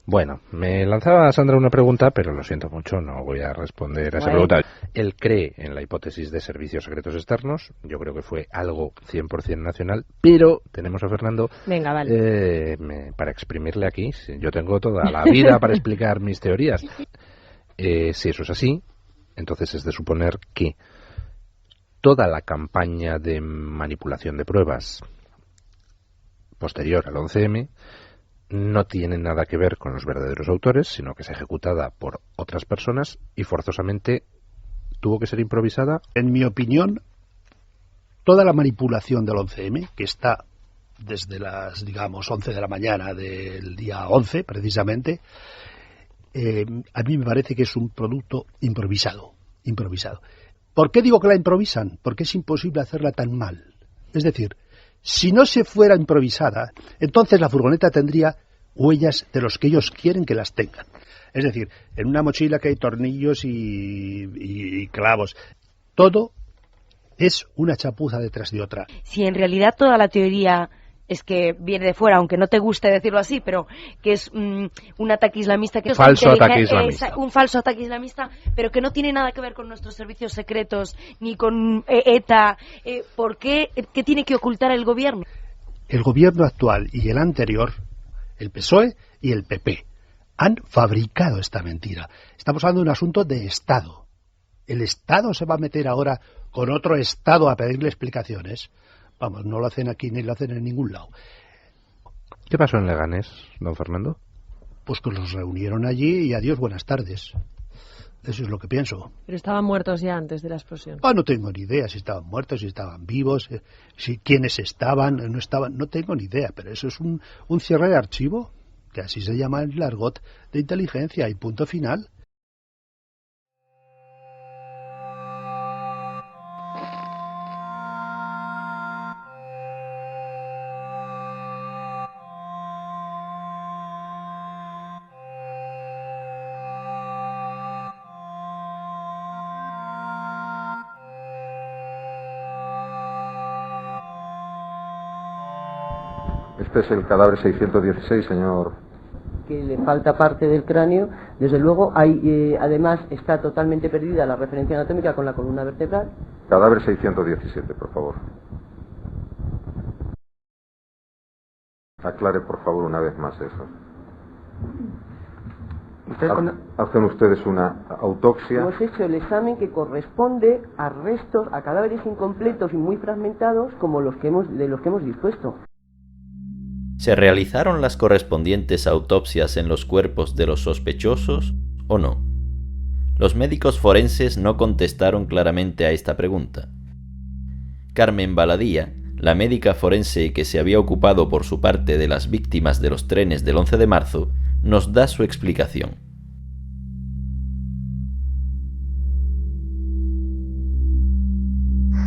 Bueno, me lanzaba Sandra una pregunta, pero lo siento mucho, no voy a responder a esa pregunta. Él cree en la hipótesis de servicios secretos externos, yo creo que fue algo 100% nacional, pero tenemos a Fernando. Venga, vale. Para exprimirle aquí, yo tengo toda la vida para explicar mis teorías. Si eso es así, entonces es de suponer que toda la campaña de manipulación de pruebas posterior al 11M no tiene nada que ver con los verdaderos autores, sino que es ejecutada por otras personas y forzosamente tuvo que ser improvisada. En mi opinión, toda la manipulación del 11M, que está desde las, 11 de la mañana del día 11, precisamente, a mí me parece que es un producto improvisado. ¿Por qué digo que la improvisan? Porque es imposible hacerla tan mal. Es decir, si no se fuera improvisada, entonces la furgoneta tendría huellas de los que ellos quieren que las tengan. Es decir, en una mochila que hay tornillos y clavos. Todo es una chapuza detrás de otra. Si en realidad toda la teoría es que viene de fuera, aunque no te guste decirlo así, pero que es un ataque islamista, que falso ataque islamista. Un falso ataque islamista, pero que no tiene nada que ver con nuestros servicios secretos ni con ETA. ¿Por qué? ¿Qué tiene que ocultar el gobierno? El gobierno actual y el anterior, el PSOE y el PP, han fabricado esta mentira. Estamos hablando de un asunto de Estado. ¿El Estado se va a meter ahora con otro Estado a pedirle explicaciones? Vamos, no lo hacen aquí ni lo hacen en ningún lado. ¿Qué pasó en Leganés, don Fernando? Pues que los reunieron allí y adiós, buenas tardes. Eso es lo que pienso. Pero estaban muertos ya antes de la explosión. No tengo ni idea si estaban muertos, si estaban vivos, si quiénes estaban, no estaban, no tengo ni idea. Pero eso es un cierre de archivo, que así se llama el argot de inteligencia, y punto final. Este es el cadáver 616, señor. Que le falta parte del cráneo, desde luego hay, además está totalmente perdida la referencia anatómica con la columna vertebral. Cadáver 617, por favor. Aclare, por favor, una vez más eso. ¿Hacen ustedes una autopsia? Hemos hecho el examen que corresponde a restos, a cadáveres incompletos y muy fragmentados como de los que hemos dispuesto. ¿Se realizaron las correspondientes autopsias en los cuerpos de los sospechosos o no? Los médicos forenses no contestaron claramente a esta pregunta. Carmen Baladía, la médica forense que se había ocupado por su parte de las víctimas de los trenes del 11 de marzo, nos da su explicación.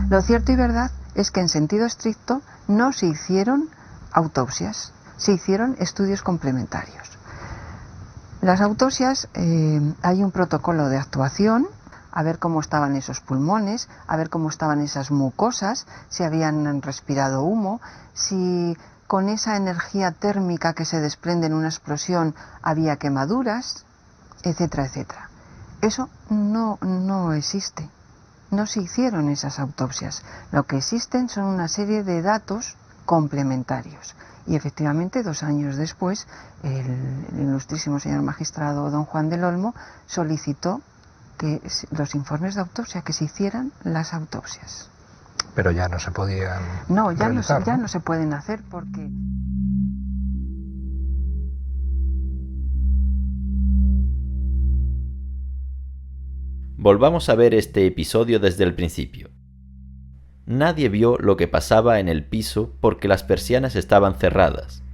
Lo cierto y verdad es que en sentido estricto no se hicieron autopsias, se hicieron estudios complementarios. Las autopsias, hay un protocolo de actuación, a ver cómo estaban esos pulmones, a ver cómo estaban esas mucosas, si habían respirado humo, si con esa energía térmica que se desprende en una explosión había quemaduras, etcétera, etcétera. Eso no existe. No se hicieron esas autopsias. Lo que existen son una serie de datos complementarios. Y efectivamente, 2 años después, el ilustrísimo señor magistrado don Juan del Olmo solicitó que los informes de autopsia, que se hicieran las autopsias. Pero ya no se podían realizar, ya no se pueden hacer porque... Volvamos a ver este episodio desde el principio. Nadie vio lo que pasaba en el piso porque las persianas estaban cerradas.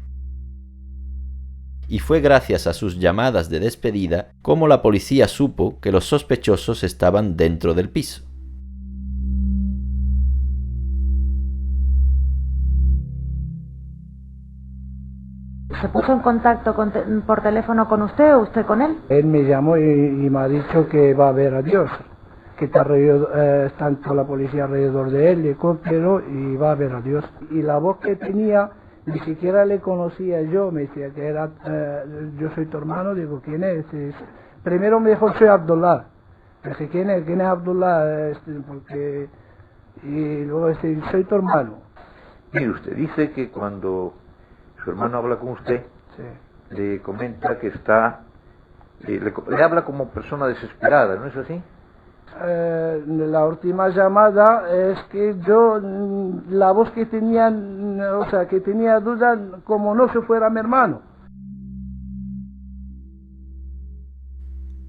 Y fue gracias a sus llamadas de despedida como la policía supo que los sospechosos estaban dentro del piso. ¿Se puso en contacto por teléfono con usted o usted con él? Él me llamó y me ha dicho que va a ver a Dios, que está toda la policía alrededor de él, el helicóptero, y va a ver a Dios. Y la voz que tenía, ni siquiera le conocía yo, me decía que era, yo soy tu hermano, digo, ¿quién es? Primero me dijo, soy Abdullah. Dije, ¿quién es Abdullah? Porque... Y luego soy tu hermano. Mire, usted dice que cuando su hermano habla con usted, sí, le comenta que está, le habla como persona desesperada, ¿no es así? La última llamada es que yo, la voz que tenía, o sea, que tenía duda como no se fuera mi hermano.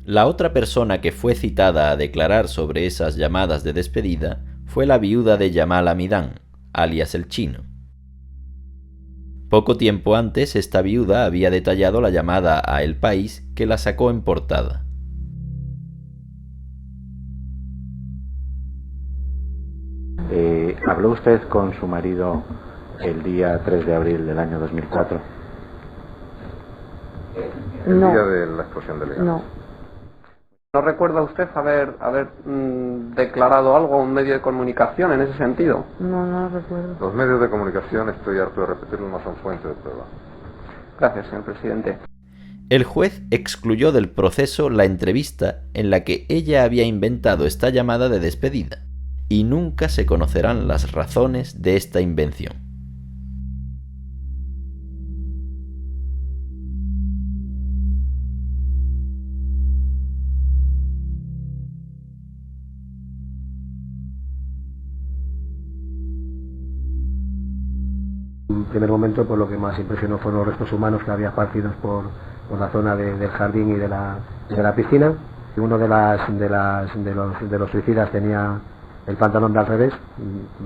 La otra persona que fue citada a declarar sobre esas llamadas de despedida fue la viuda de Yamal Hamidán, alias el Chino. Poco tiempo antes, esta viuda había detallado la llamada a El País que la sacó en portada. ¿Habló usted con su marido el día 3 de abril del año 2004? El día de la explosión de Leganés. No. ¿No recuerda usted haber declarado algo a un medio de comunicación en ese sentido? No recuerdo. Los medios de comunicación, estoy harto de repetirlo, no son fuente de prueba. Gracias, señor presidente. El juez excluyó del proceso la entrevista en la que ella había inventado esta llamada de despedida, y nunca se conocerán las razones de esta invención. En primer momento, pues lo que más impresionó fueron los restos humanos que había esparcidos por la zona del jardín y de la piscina. Y uno de los suicidas tenía el pantalón de al revés.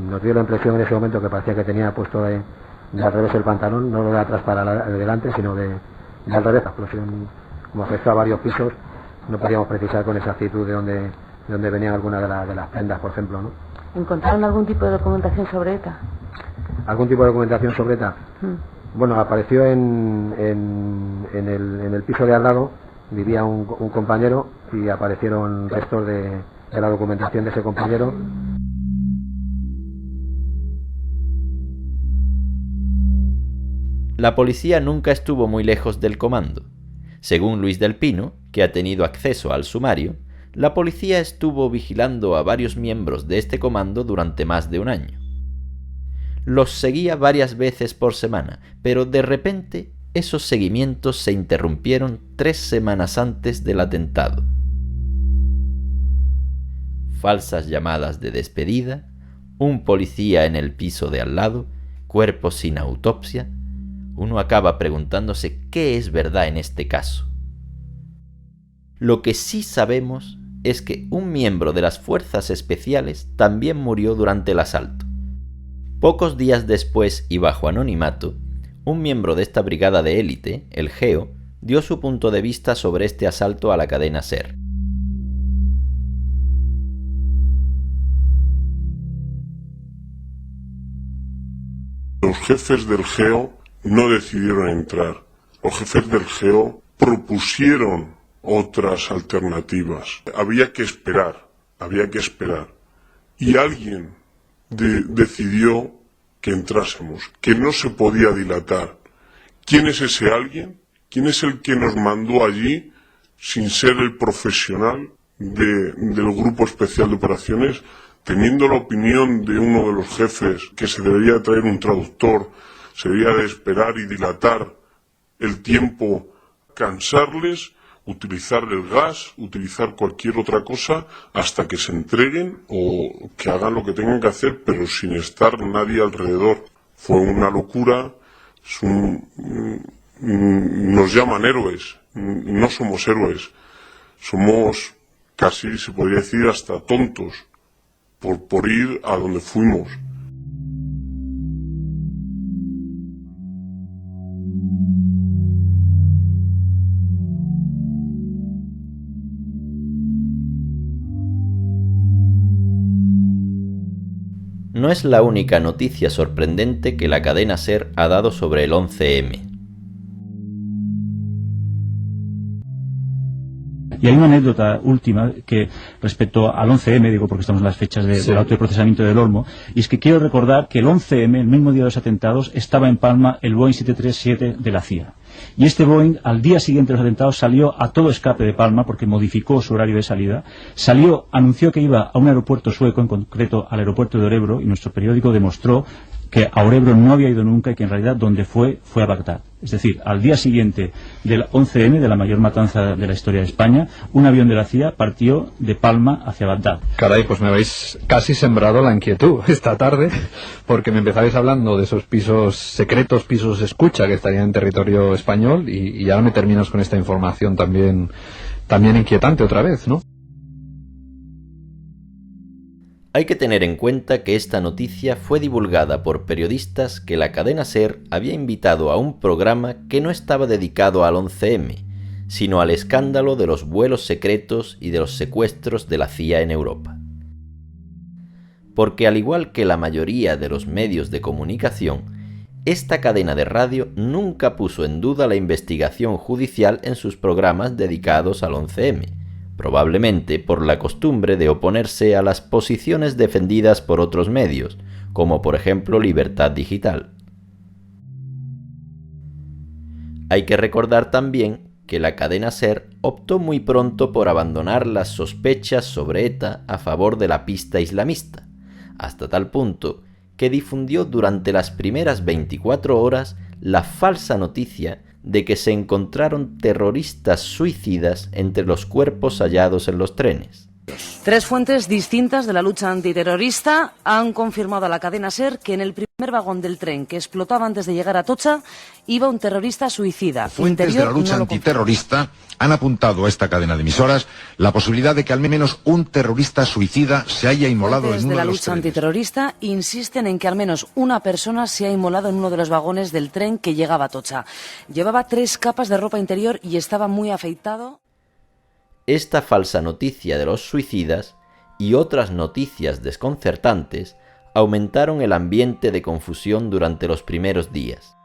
Nos dio la impresión en ese momento que parecía que tenía puesto de al revés el pantalón, no de atrás para adelante, sino de al revés. La explosión, como afectó a varios pisos, no podíamos precisar con exactitud de dónde venían algunas de las prendas, por ejemplo, ¿no? ¿Encontraron algún tipo de documentación sobre ETA? ¿Algún tipo de documentación sobre ETA? Bueno, apareció en el piso de al lado, vivía un compañero y aparecieron restos de la documentación de ese compañero. La policía nunca estuvo muy lejos del comando. Según Luis del Pino, que ha tenido acceso al sumario, la policía estuvo vigilando a varios miembros de este comando durante más de un año. Los seguía varias veces por semana, pero de repente esos seguimientos se interrumpieron 3 semanas antes del atentado. Falsas llamadas de despedida, un policía en el piso de al lado, cuerpos sin autopsia. Uno acaba preguntándose qué es verdad en este caso. Lo que sí sabemos es que un miembro de las fuerzas especiales también murió durante el asalto. Pocos días después y bajo anonimato, un miembro de esta brigada de élite, el GEO, dio su punto de vista sobre este asalto a la cadena SER. Los jefes del GEO no decidieron entrar. Los jefes del GEO propusieron otras alternativas. Había que esperar. Y alguien decidió que entrásemos, que no se podía dilatar. ¿Quién es ese alguien? ¿Quién es el que nos mandó allí sin ser el profesional del Grupo Especial de Operaciones, teniendo la opinión de uno de los jefes que se debería traer un traductor, se debería de esperar y dilatar el tiempo, cansarles, utilizar el gas, utilizar cualquier otra cosa hasta que se entreguen o que hagan lo que tengan que hacer, pero sin estar nadie alrededor? Fue una locura. Nos llaman héroes, no somos héroes, somos casi, se podría decir, hasta tontos por ir a donde fuimos. No es la única noticia sorprendente que la cadena SER ha dado sobre el 11M. Y hay una anécdota última que respecto al 11M, digo porque estamos en las fechas del autoprocesamiento del Olmo, y es que quiero recordar que el 11M, el mismo día de los atentados, estaba en Palma el Boeing 737 de la CIA. Y este Boeing, al día siguiente de los atentados, salió a todo escape de Palma porque modificó su horario de salida. Anunció que iba a un aeropuerto sueco, en concreto al aeropuerto de Örebro, y nuestro periódico demostró que a Örebro no había ido nunca y que en realidad donde fue a Bagdad. Es decir, al día siguiente del 11M, de la mayor matanza de la historia de España, un avión de la CIA partió de Palma hacia Bagdad. Caray, pues me habéis casi sembrado la inquietud esta tarde, porque me empezabais hablando de esos pisos secretos, pisos escucha que estarían en territorio español, y ahora me terminas con esta información también inquietante otra vez, ¿no? Hay que tener en cuenta que esta noticia fue divulgada por periodistas que la cadena SER había invitado a un programa que no estaba dedicado al 11M, sino al escándalo de los vuelos secretos y de los secuestros de la CIA en Europa. Porque al igual que la mayoría de los medios de comunicación, esta cadena de radio nunca puso en duda la investigación judicial en sus programas dedicados al 11M, probablemente por la costumbre de oponerse a las posiciones defendidas por otros medios, como por ejemplo Libertad Digital. Hay que recordar también que la cadena SER optó muy pronto por abandonar las sospechas sobre ETA a favor de la pista islamista, hasta tal punto que difundió durante las primeras 24 horas la falsa noticia de que se encontraron terroristas suicidas entre los cuerpos hallados en los trenes. 3 fuentes distintas de la lucha antiterrorista han confirmado a la cadena SER que en el primer vagón del tren que explotaba antes de llegar a Atocha iba un terrorista suicida. Fuentes de la lucha antiterrorista han apuntado a esta cadena de emisoras la posibilidad de que al menos un terrorista suicida se haya inmolado en uno de los trenes. Fuentes de la lucha antiterrorista insisten en que al menos una persona se ha inmolado en uno de los vagones del tren que llegaba a Atocha. Llevaba 3 capas de ropa interior y estaba muy afeitado. Esta falsa noticia de los suicidas y otras noticias desconcertantes aumentaron el ambiente de confusión durante los primeros días.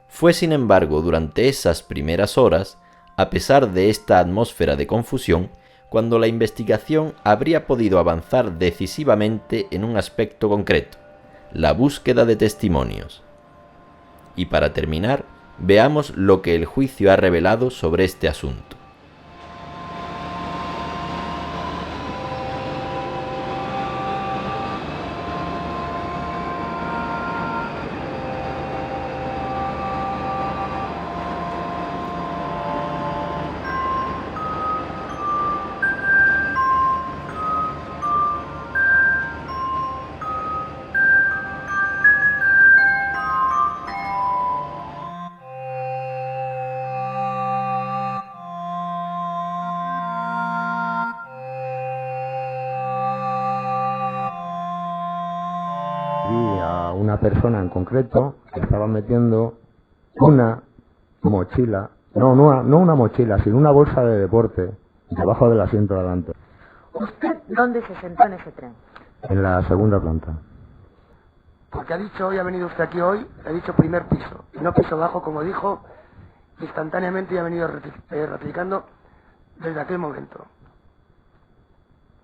Fue sin embargo durante esas primeras horas, a pesar de esta atmósfera de confusión, cuando la investigación habría podido avanzar decisivamente en un aspecto concreto, la búsqueda de testimonios. Y para terminar, veamos lo que el juicio ha revelado sobre este asunto. Una persona en concreto que estaba metiendo una mochila, no una mochila, sino una bolsa de deporte debajo del asiento de adelante. ¿Usted dónde se sentó en ese tren? En la segunda planta. Porque ha dicho hoy, ha venido usted aquí hoy, ha dicho primer piso, y no piso bajo, como dijo, instantáneamente y ha venido ratificando desde aquel momento.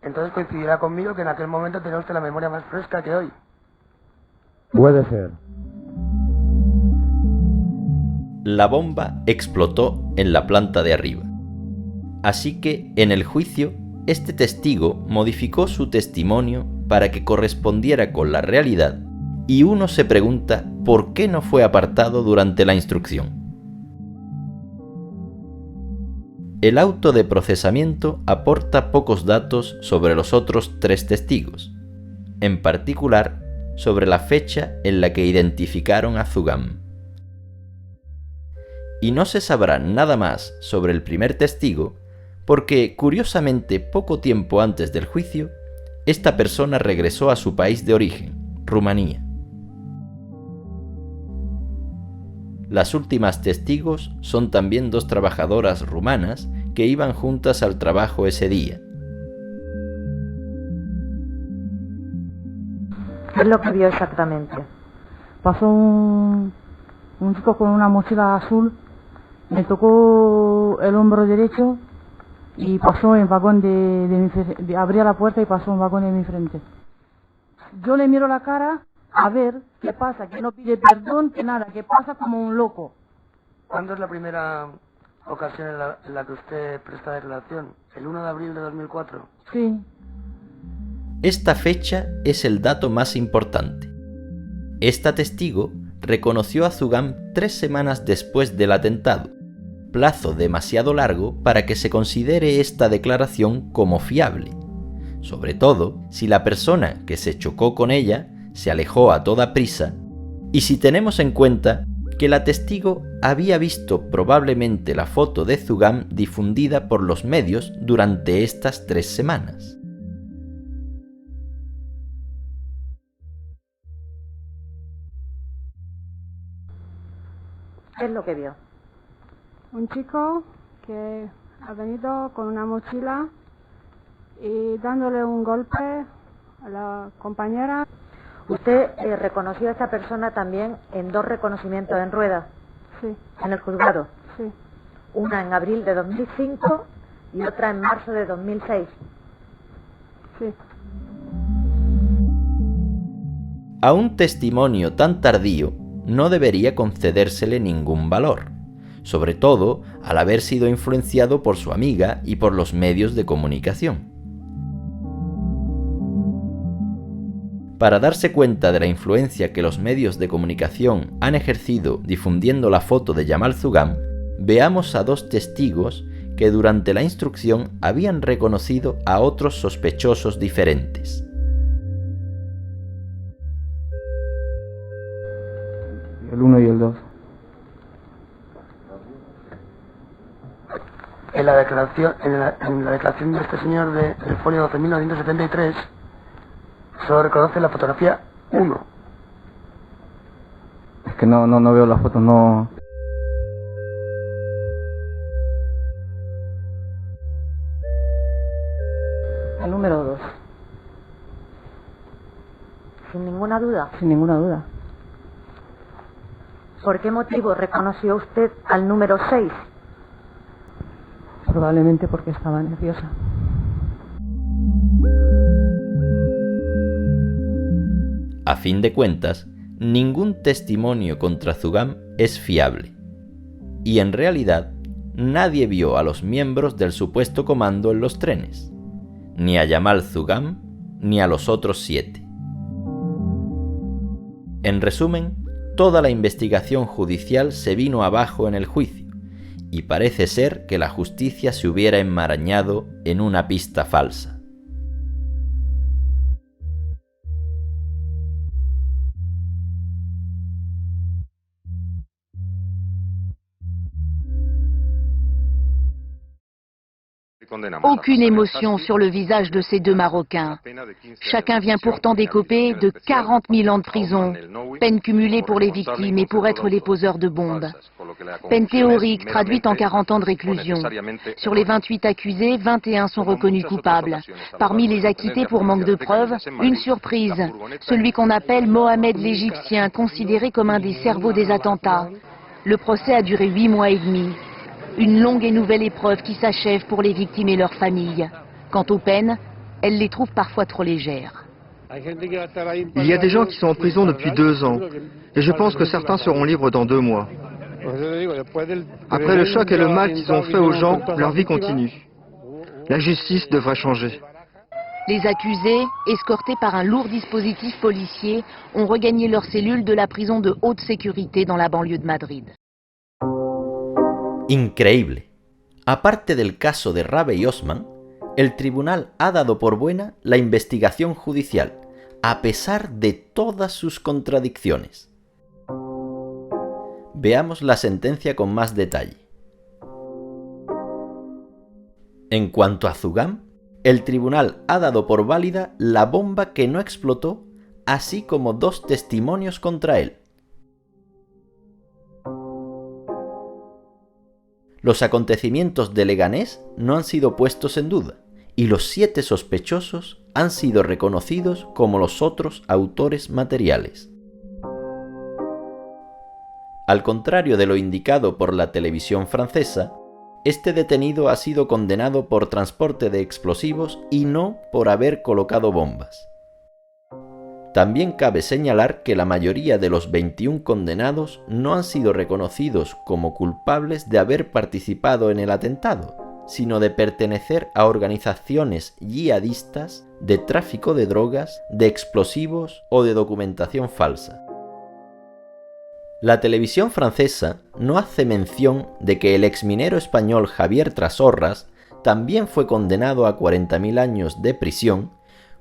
Entonces coincidirá conmigo que en aquel momento tenía usted la memoria más fresca que hoy. Puede ser. La bomba explotó en la planta de arriba. Así que, en el juicio, este testigo modificó su testimonio para que correspondiera con la realidad, y uno se pregunta por qué no fue apartado durante la instrucción. El auto de procesamiento aporta pocos datos sobre los otros 3 testigos, en particular sobre la fecha en la que identificaron a Zugam. Y no se sabrá nada más sobre el primer testigo porque, curiosamente, poco tiempo antes del juicio, esta persona regresó a su país de origen, Rumanía. Las últimas testigos son también 2 trabajadoras rumanas que iban juntas al trabajo ese día. ¿Qué es lo que vio exactamente? Pasó un chico con una mochila azul, me tocó el hombro derecho y pasó en vagón abría la puerta y pasó un vagón en mi frente. Yo le miro la cara a ver qué pasa, que no pide perdón, que nada, que pasa como un loco. ¿Cuándo es la primera ocasión en la que usted presta declaración? ¿El 1 de abril de 2004? Sí. Esta fecha es el dato más importante. Esta testigo reconoció a Zugam 3 semanas después del atentado, plazo demasiado largo para que se considere esta declaración como fiable, sobre todo si la persona que se chocó con ella se alejó a toda prisa y si tenemos en cuenta que la testigo había visto probablemente la foto de Zugam difundida por los medios durante estas 3 semanas. ¿Qué es lo que vio? Un chico que ha venido con una mochila y dándole un golpe a la compañera. ¿Usted reconoció a esta persona también en 2 reconocimientos en rueda? Sí. ¿En el juzgado? Sí. una en abril de 2005 y otra en marzo de 2006. Sí. A un testimonio tan tardío no debería concedérsele ningún valor, sobre todo al haber sido influenciado por su amiga y por los medios de comunicación. Para darse cuenta de la influencia que los medios de comunicación han ejercido difundiendo la foto de Jamal Zugam, veamos a dos testigos que durante la instrucción habían reconocido a otros sospechosos diferentes. El 1 y el 2. En la declaración de este señor del folio 12.973 solo reconoce la fotografía 1. Es que no veo las fotos, no. El número 2. Sin ninguna duda. Sin ninguna duda. ¿Por qué motivo reconoció usted al número 6? Probablemente porque estaba nerviosa. A fin de cuentas, ningún testimonio contra Zugam es fiable. Y en realidad, nadie vio a los miembros del supuesto comando en los trenes, ni a Jamal Zugam, ni a los otros 7. En resumen, toda la investigación judicial se vino abajo en el juicio, y parece ser que la justicia se hubiera enmarañado en una pista falsa. Aucune émotion sur le visage de ces deux Marocains. Chacun vient pourtant d'écoper de 40 000 ans de prison, peine cumulée pour les victimes et pour être les poseurs de bombes. Peine théorique traduite en 40 ans de réclusion. Sur les 28 accusés, 21 sont reconnus coupables. Parmi les acquittés pour manque de preuves, une surprise, celui qu'on appelle Mohamed l'Égyptien, considéré comme un des cerveaux des attentats. Le procès a duré 8 mois et demi. Une longue et nouvelle épreuve qui s'achève pour les victimes et leurs familles. Quant aux peines, elles les trouvent parfois trop légères. Il y a des gens qui sont en prison depuis 2 ans, et je pense que certains seront libres dans 2 mois. Après le choc et le mal qu'ils ont fait aux gens, leur vie continue. La justice devrait changer. Les accusés, escortés par un lourd dispositif policier, ont regagné leur cellule de la prison de haute sécurité dans la banlieue de Madrid. Increíble. Aparte del caso de Rabe y Osman, el tribunal ha dado por buena la investigación judicial, a pesar de todas sus contradicciones. Veamos la sentencia con más detalle. En cuanto a Zugam, el tribunal ha dado por válida la bomba que no explotó, así como 2 testimonios contra él. Los acontecimientos de Leganés no han sido puestos en duda, y los 7 sospechosos han sido reconocidos como los otros autores materiales. Al contrario de lo indicado por la televisión francesa, este detenido ha sido condenado por transporte de explosivos y no por haber colocado bombas. También cabe señalar que la mayoría de los 21 condenados no han sido reconocidos como culpables de haber participado en el atentado, sino de pertenecer a organizaciones yihadistas de tráfico de drogas, de explosivos o de documentación falsa. La televisión francesa no hace mención de que el exminero español Javier Trasorras también fue condenado a 40.000 años de prisión,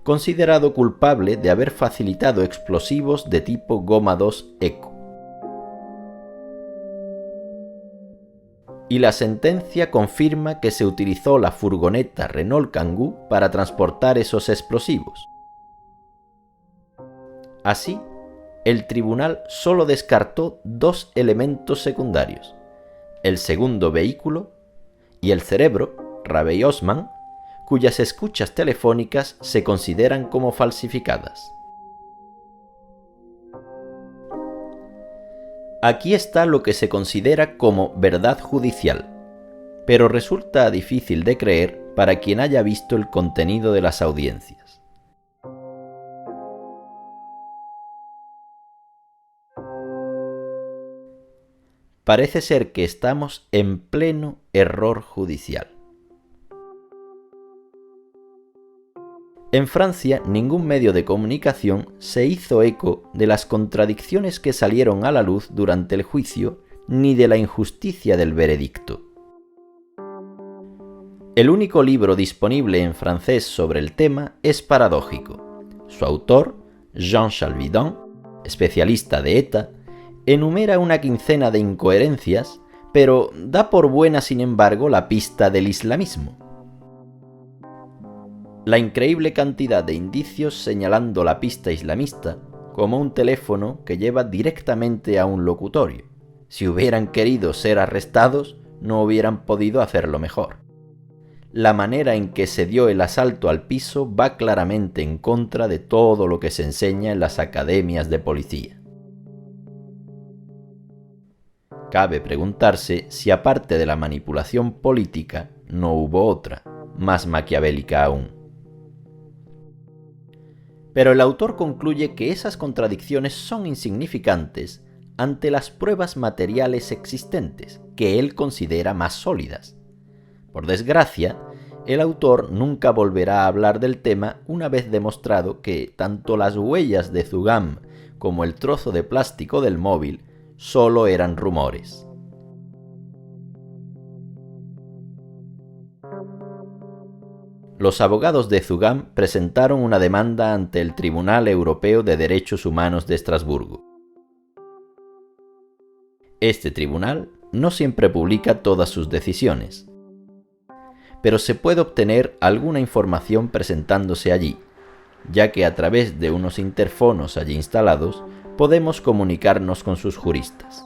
considerado culpable de haber facilitado explosivos de tipo goma 2 eco. Y la sentencia confirma que se utilizó la furgoneta Renault Kangoo para transportar esos explosivos. Así, el tribunal solo descartó 2 elementos secundarios: el segundo vehículo y el cerebro, Rabe y Osman, cuyas escuchas telefónicas se consideran como falsificadas. Aquí está lo que se considera como verdad judicial, pero resulta difícil de creer para quien haya visto el contenido de las audiencias. Parece ser que estamos en pleno error judicial. En Francia, ningún medio de comunicación se hizo eco de las contradicciones que salieron a la luz durante el juicio ni de la injusticia del veredicto. El único libro disponible en francés sobre el tema es paradójico. Su autor, Jean Chalvidon, especialista de ETA, enumera una quincena de incoherencias, pero da por buena, sin embargo, la pista del islamismo. La increíble cantidad de indicios señalando la pista islamista como un teléfono que lleva directamente a un locutorio. Si hubieran querido ser arrestados, no hubieran podido hacerlo mejor. La manera en que se dio el asalto al piso va claramente en contra de todo lo que se enseña en las academias de policía. Cabe preguntarse si aparte de la manipulación política no hubo otra, más maquiavélica aún. Pero el autor concluye que esas contradicciones son insignificantes ante las pruebas materiales existentes, que él considera más sólidas. Por desgracia, el autor nunca volverá a hablar del tema una vez demostrado que tanto las huellas de Zugam como el trozo de plástico del móvil solo eran rumores. Los abogados de Zugam presentaron una demanda ante el Tribunal Europeo de Derechos Humanos de Estrasburgo. Este tribunal no siempre publica todas sus decisiones, pero se puede obtener alguna información presentándose allí, ya que a través de unos interfonos allí instalados podemos comunicarnos con sus juristas.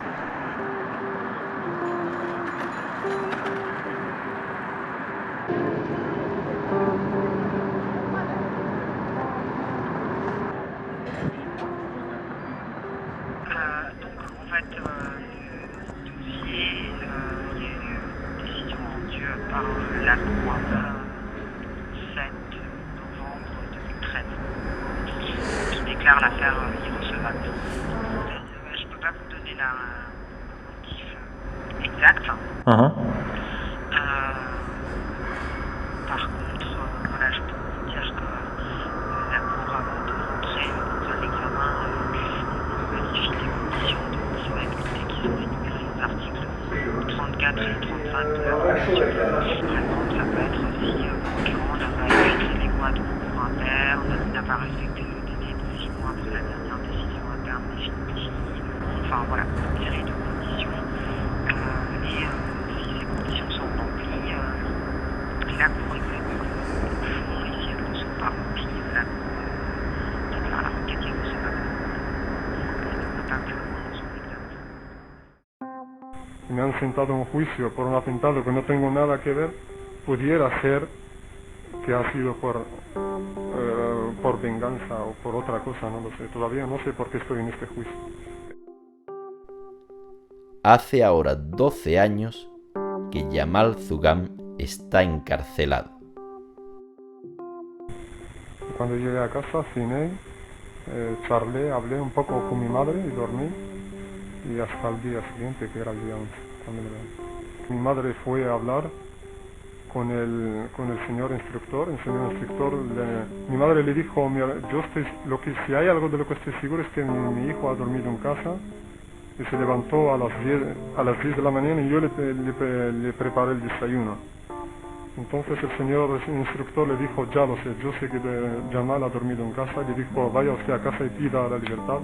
Me han sentado en un juicio por un atentado que no tengo nada que ver, pudiera ser que ha sido por venganza o por otra cosa, no lo sé. Todavía no sé por qué estoy en este juicio. Hace ahora 12 años que Jamal Zugam está encarcelado. Cuando llegué a casa, cené, charlé, hablé un poco con mi madre y dormí. Y hasta el día siguiente, que era el día 11, cuando me levanté. Mi madre fue a hablar con el señor instructor. El señor instructor mi madre le dijo, mira, si hay algo de lo que estoy seguro es que mi hijo ha dormido en casa y se levantó a las 10 de la mañana y yo le preparé el desayuno. Entonces el señor instructor le dijo, ya lo sé, yo sé que Jamal ha dormido en casa, y le dijo, vaya usted a casa y pida la libertad.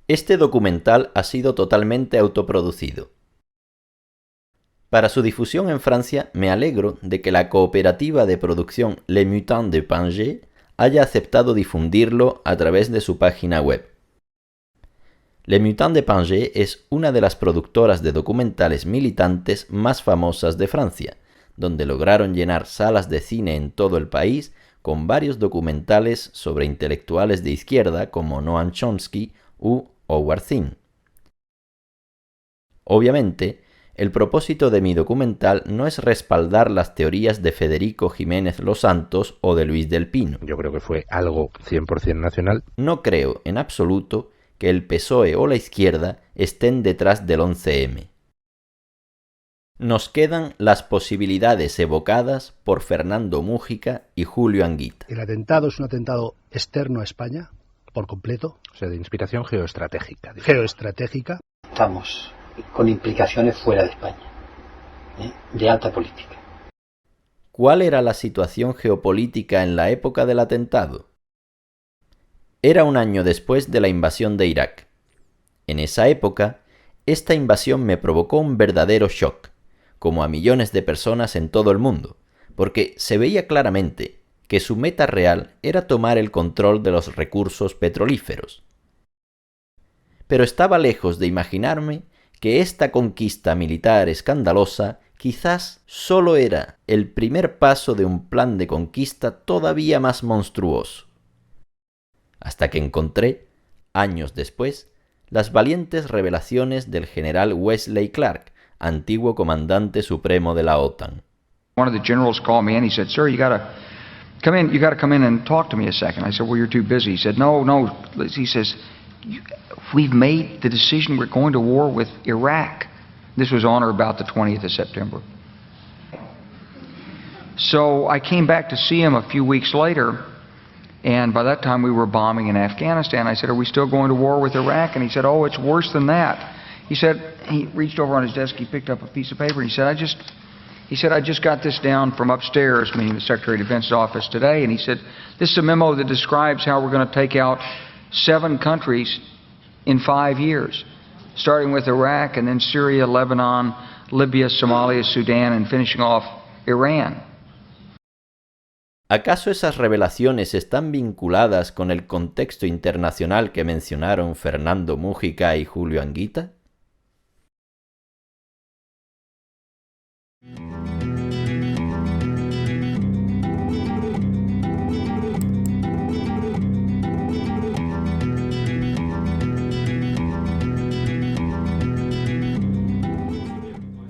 Este documental ha sido totalmente autoproducido. Para su difusión en Francia, me alegro de que la cooperativa de producción Les Mutants de Pangée haya aceptado difundirlo a través de su página web. Les Mutants de Pangée es una de las productoras de documentales militantes más famosas de Francia, donde lograron llenar salas de cine en todo el país con varios documentales sobre intelectuales de izquierda como Noam Chomsky u Howard Zinn. Obviamente, el propósito de mi documental no es respaldar las teorías de Federico Jiménez Los Santos o de Luis del Pino. Yo creo que fue algo 100% nacional. No creo, en absoluto, que el PSOE o la izquierda estén detrás del 11M. Nos quedan las posibilidades evocadas por Fernando Múgica y Julio Anguita. El atentado es un atentado externo a España, por completo. O sea, de inspiración geoestratégica. Digamos. Geoestratégica. Estamos con implicaciones fuera de España, de alta política. ¿Cuál era la situación geopolítica en la época del atentado? Era un año después de la invasión de Irak. En esa época, esta invasión me provocó un verdadero shock, como a millones de personas en todo el mundo, porque se veía claramente que su meta real era tomar el control de los recursos petrolíferos. Pero estaba lejos de imaginarme que esta conquista militar escandalosa quizás solo era el primer paso de un plan de conquista todavía más monstruoso. Hasta que encontré, años después, las valientes revelaciones del general Wesley Clark, antiguo comandante supremo de la OTAN. One of the generals called me and he said, "Sir, you gotta come in and talk to me a second." I said, "Well, you're too busy." He said, No. He says, "We've made the decision. We're going to war with Iraq." This was on or about the 20th of September. So I came back to see him a few weeks later, and by that time we were bombing in Afghanistan. I said, "Are we still going to war with Iraq?" And he said, "Oh, it's worse than that." He said, he reached over on his desk, he picked up a piece of paper, and he said, I just got this down from upstairs, meaning the Secretary of Defense's office today, and he said, "This is a memo that describes how we're going to take out 7 countries in 5 years, starting with Iraq and then Syria, Lebanon, Libya, Somalia, Sudan, and finishing off Iran." ¿Acaso esas revelaciones están vinculadas con el contexto internacional que mencionaron Fernando Múgica y Julio Anguita?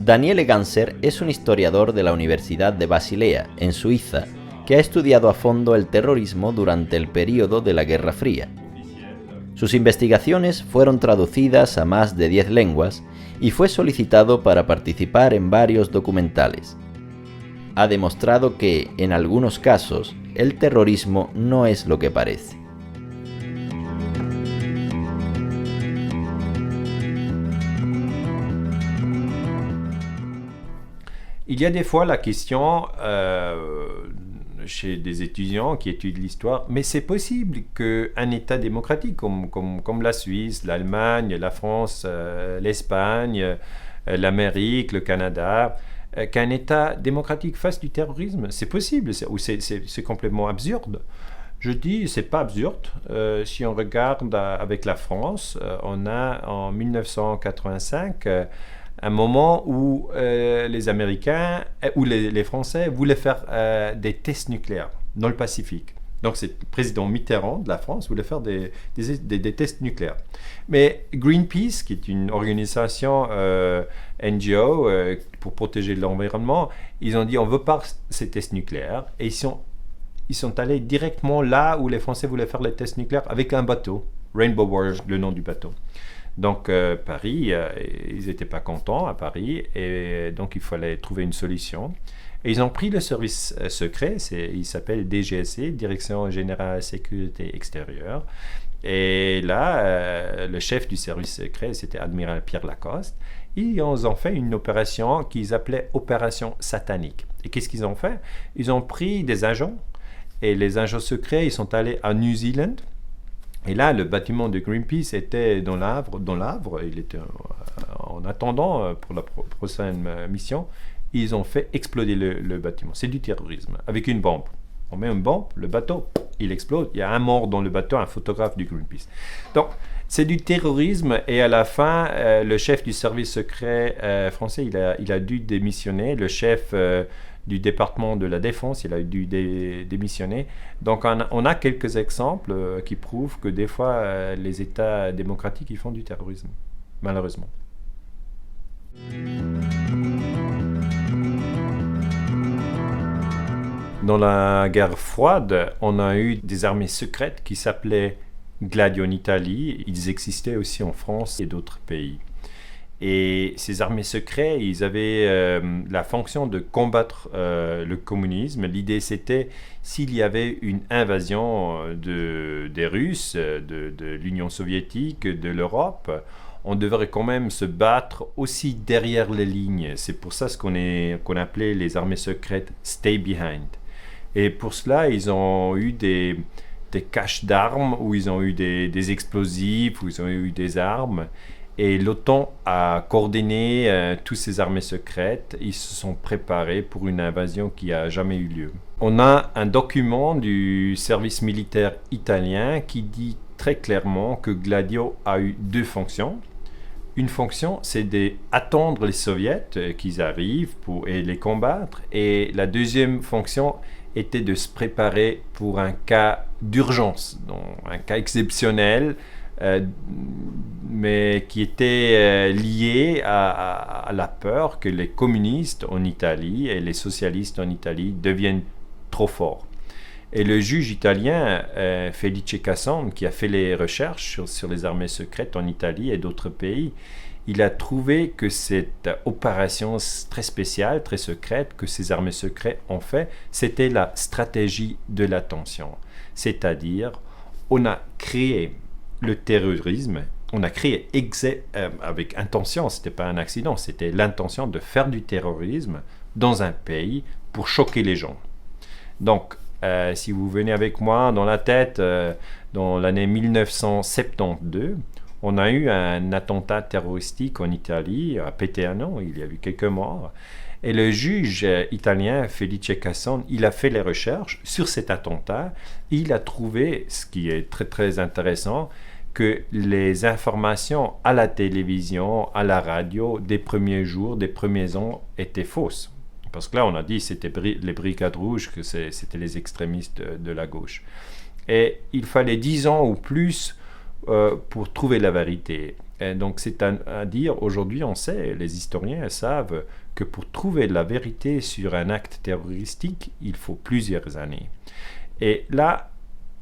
Daniele Ganser es un historiador de la Universidad de Basilea, en Suiza, que ha estudiado a fondo el terrorismo durante el período de la Guerra Fría. Sus investigaciones fueron traducidas a más de 10 lenguas y fue solicitado para participar en varios documentales. Ha demostrado que, en algunos casos, el terrorismo no es lo que parece. Il y a des fois la question chez des étudiants qui étudient l'histoire, mais c'est possible qu'un État démocratique comme la Suisse, l'Allemagne, la France, l'Espagne, l'Amérique, le Canada, qu'un État démocratique fasse du terrorisme, c'est possible, ou c'est complètement absurde. Je dis, c'est pas absurde. Si on regarde avec la France, on a en 1985 un moment où les Américains ou les Français voulaient faire des tests nucléaires dans le Pacifique. Donc c'est le président Mitterrand de la France voulait faire des tests nucléaires. Mais Greenpeace, qui est une organisation NGO pour protéger l'environnement, ils ont dit on veut pas ces tests nucléaires et ils sont allés directement là où les Français voulaient faire les tests nucléaires avec un bateau, Rainbow Warrior, le nom du bateau. Donc Paris, ils n'étaient pas contents à Paris et donc il fallait trouver une solution. Et ils ont pris le service secret, il s'appelle DGSE, Direction Générale Sécurité Extérieure. Et là, le chef du service secret, c'était Admiral Pierre Lacoste. Ils ont fait une opération qu'ils appelaient Opération Satanique. Et qu'est-ce qu'ils ont fait? Ils ont pris des agents, et les agents secrets, ils sont allés à New Zealand, Et là, le bâtiment de Greenpeace était dans l'Havre, il était en attendant pour la prochaine mission. Ils ont fait exploser le bâtiment. C'est du terrorisme, avec une bombe. On met une bombe, le bateau, il explose. Il y a un mort dans le bateau, un photographe du Greenpeace. Donc, c'est du terrorisme. Et à la fin, le chef du service secret français, il a dû démissionner. Le chef du département de la Défense, il a dû démissionner. Donc, on a quelques exemples qui prouvent que des fois, les États démocratiques, ils font du terrorisme, malheureusement. Dans la guerre froide, on a eu des armées secrètes qui s'appelaient Gladio en Italie. Ils existaient aussi en France et d'autres pays. Et ces armées secrètes, ils avaient la fonction de combattre le communisme. L'idée, c'était s'il y avait une invasion des Russes, de l'Union soviétique, de l'Europe, on devrait quand même se battre aussi derrière les lignes. C'est pour ça ce qu'on appelait les armées secrètes « stay behind ». Et pour cela, ils ont eu des caches d'armes, où ils ont eu des explosifs, où ils ont eu des armes. Et l'OTAN a coordonné toutes ces armées secrètes. Ils se sont préparés pour une invasion qui n'a jamais eu lieu. On a un document du service militaire italien qui dit très clairement que Gladio a eu deux fonctions. Une fonction, c'est d'attendre les soviets qu'ils arrivent et les combattre. Et la deuxième fonction était de se préparer pour un cas d'urgence, un cas exceptionnel, mais qui était lié à la peur que les communistes en Italie et les socialistes en Italie deviennent trop forts. Et le juge italien Felice Casson, qui a fait les recherches sur les armées secrètes en Italie et d'autres pays, il a trouvé que cette opération très spéciale, très secrète, que ces armées secrètes ont fait, c'était la stratégie de l'attention. C'est-à-dire, on a créé le terrorisme, on a créé avec intention, ce n'était pas un accident, c'était l'intention de faire du terrorisme dans un pays pour choquer les gens. Donc, si vous venez avec moi dans la tête, dans l'année 1972, on a eu un attentat terroristique en Italie, à Peteano, il y a eu quelques morts. Et le juge italien Felice Casson, il a fait les recherches sur cet attentat. Il a trouvé, ce qui est très très intéressant, que les informations à la télévision, à la radio, des premiers jours, des premiers ans, étaient fausses. Parce que là, on a dit que c'était les brigades rouges, que c'était les extrémistes de la gauche. Et il fallait 10 ans ou plus pour trouver la vérité. Et donc c'est à dire, aujourd'hui on sait, les historiens savent que pour trouver la vérité sur un acte terroristique, il faut plusieurs années. Et là,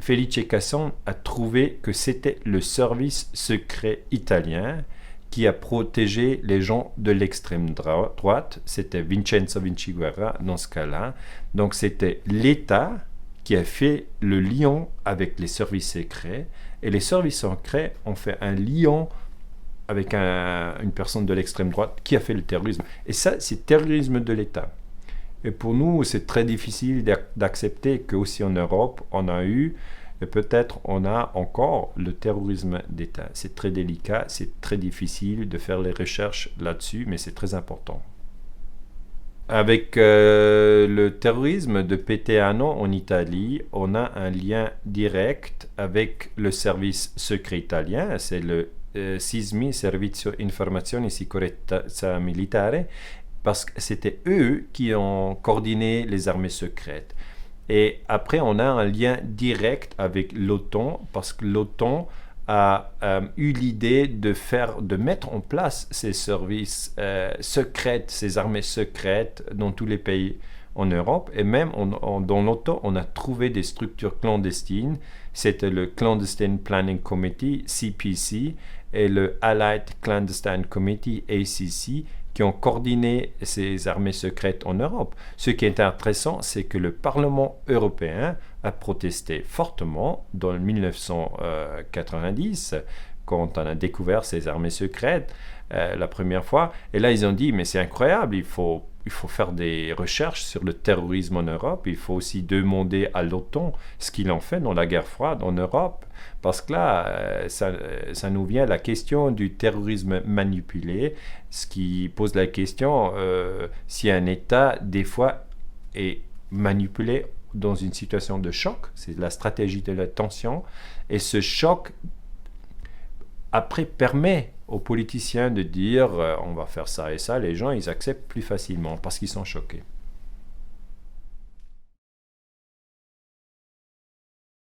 Felice Casson a trouvé que c'était le service secret italien qui a protégé les gens de l'extrême droite. C'était Vincenzo Vinciguerra dans ce cas-là. Donc c'était l'État qui a fait le lien avec les services secrets. Et les services secrets ont fait un lien avec une personne de l'extrême droite qui a fait le terrorisme. Et ça, c'est le terrorisme de l'État. Et pour nous, c'est très difficile d'accepter qu'aussi en Europe, on a eu, et peut-être on a encore le terrorisme d'État. C'est très délicat, c'est très difficile de faire les recherches là-dessus, mais c'est très important. Avec le terrorisme de Peteano en Italie, on a un lien direct avec le service secret italien, c'est le SISMI, Servizio Informazione e Sicurezza Militare, parce que c'était eux qui ont coordonné les armées secrètes. Et après, on a un lien direct avec l'OTAN, parce que l'OTAN a eu l'idée de mettre en place ces services secrets, ces armées secrètes dans tous les pays en Europe. Et même dans l'OTAN, on a trouvé des structures clandestines. C'était le Clandestine Planning Committee, CPC, et le Allied Clandestine Committee, ACC, qui ont coordonné ces armées secrètes en Europe. Ce qui est intéressant, c'est que le Parlement européen a protesté fortement dans 1990 quand on a découvert ces armées secrètes la première fois. Et là, ils ont dit, mais c'est incroyable, il faut faire des recherches sur le terrorisme en Europe. Il faut aussi demander à l'OTAN ce qu'ils ont fait dans la guerre froide en Europe. Parce que là, ça nous vient la question du terrorisme manipulé, ce qui pose la question si un État, des fois, est manipulé dans une situation de choc. C'est la stratégie de la tension. Et ce choc, après, permet aux politiciens de dire on va faire ça et ça. Les gens, ils acceptent plus facilement parce qu'ils sont choqués.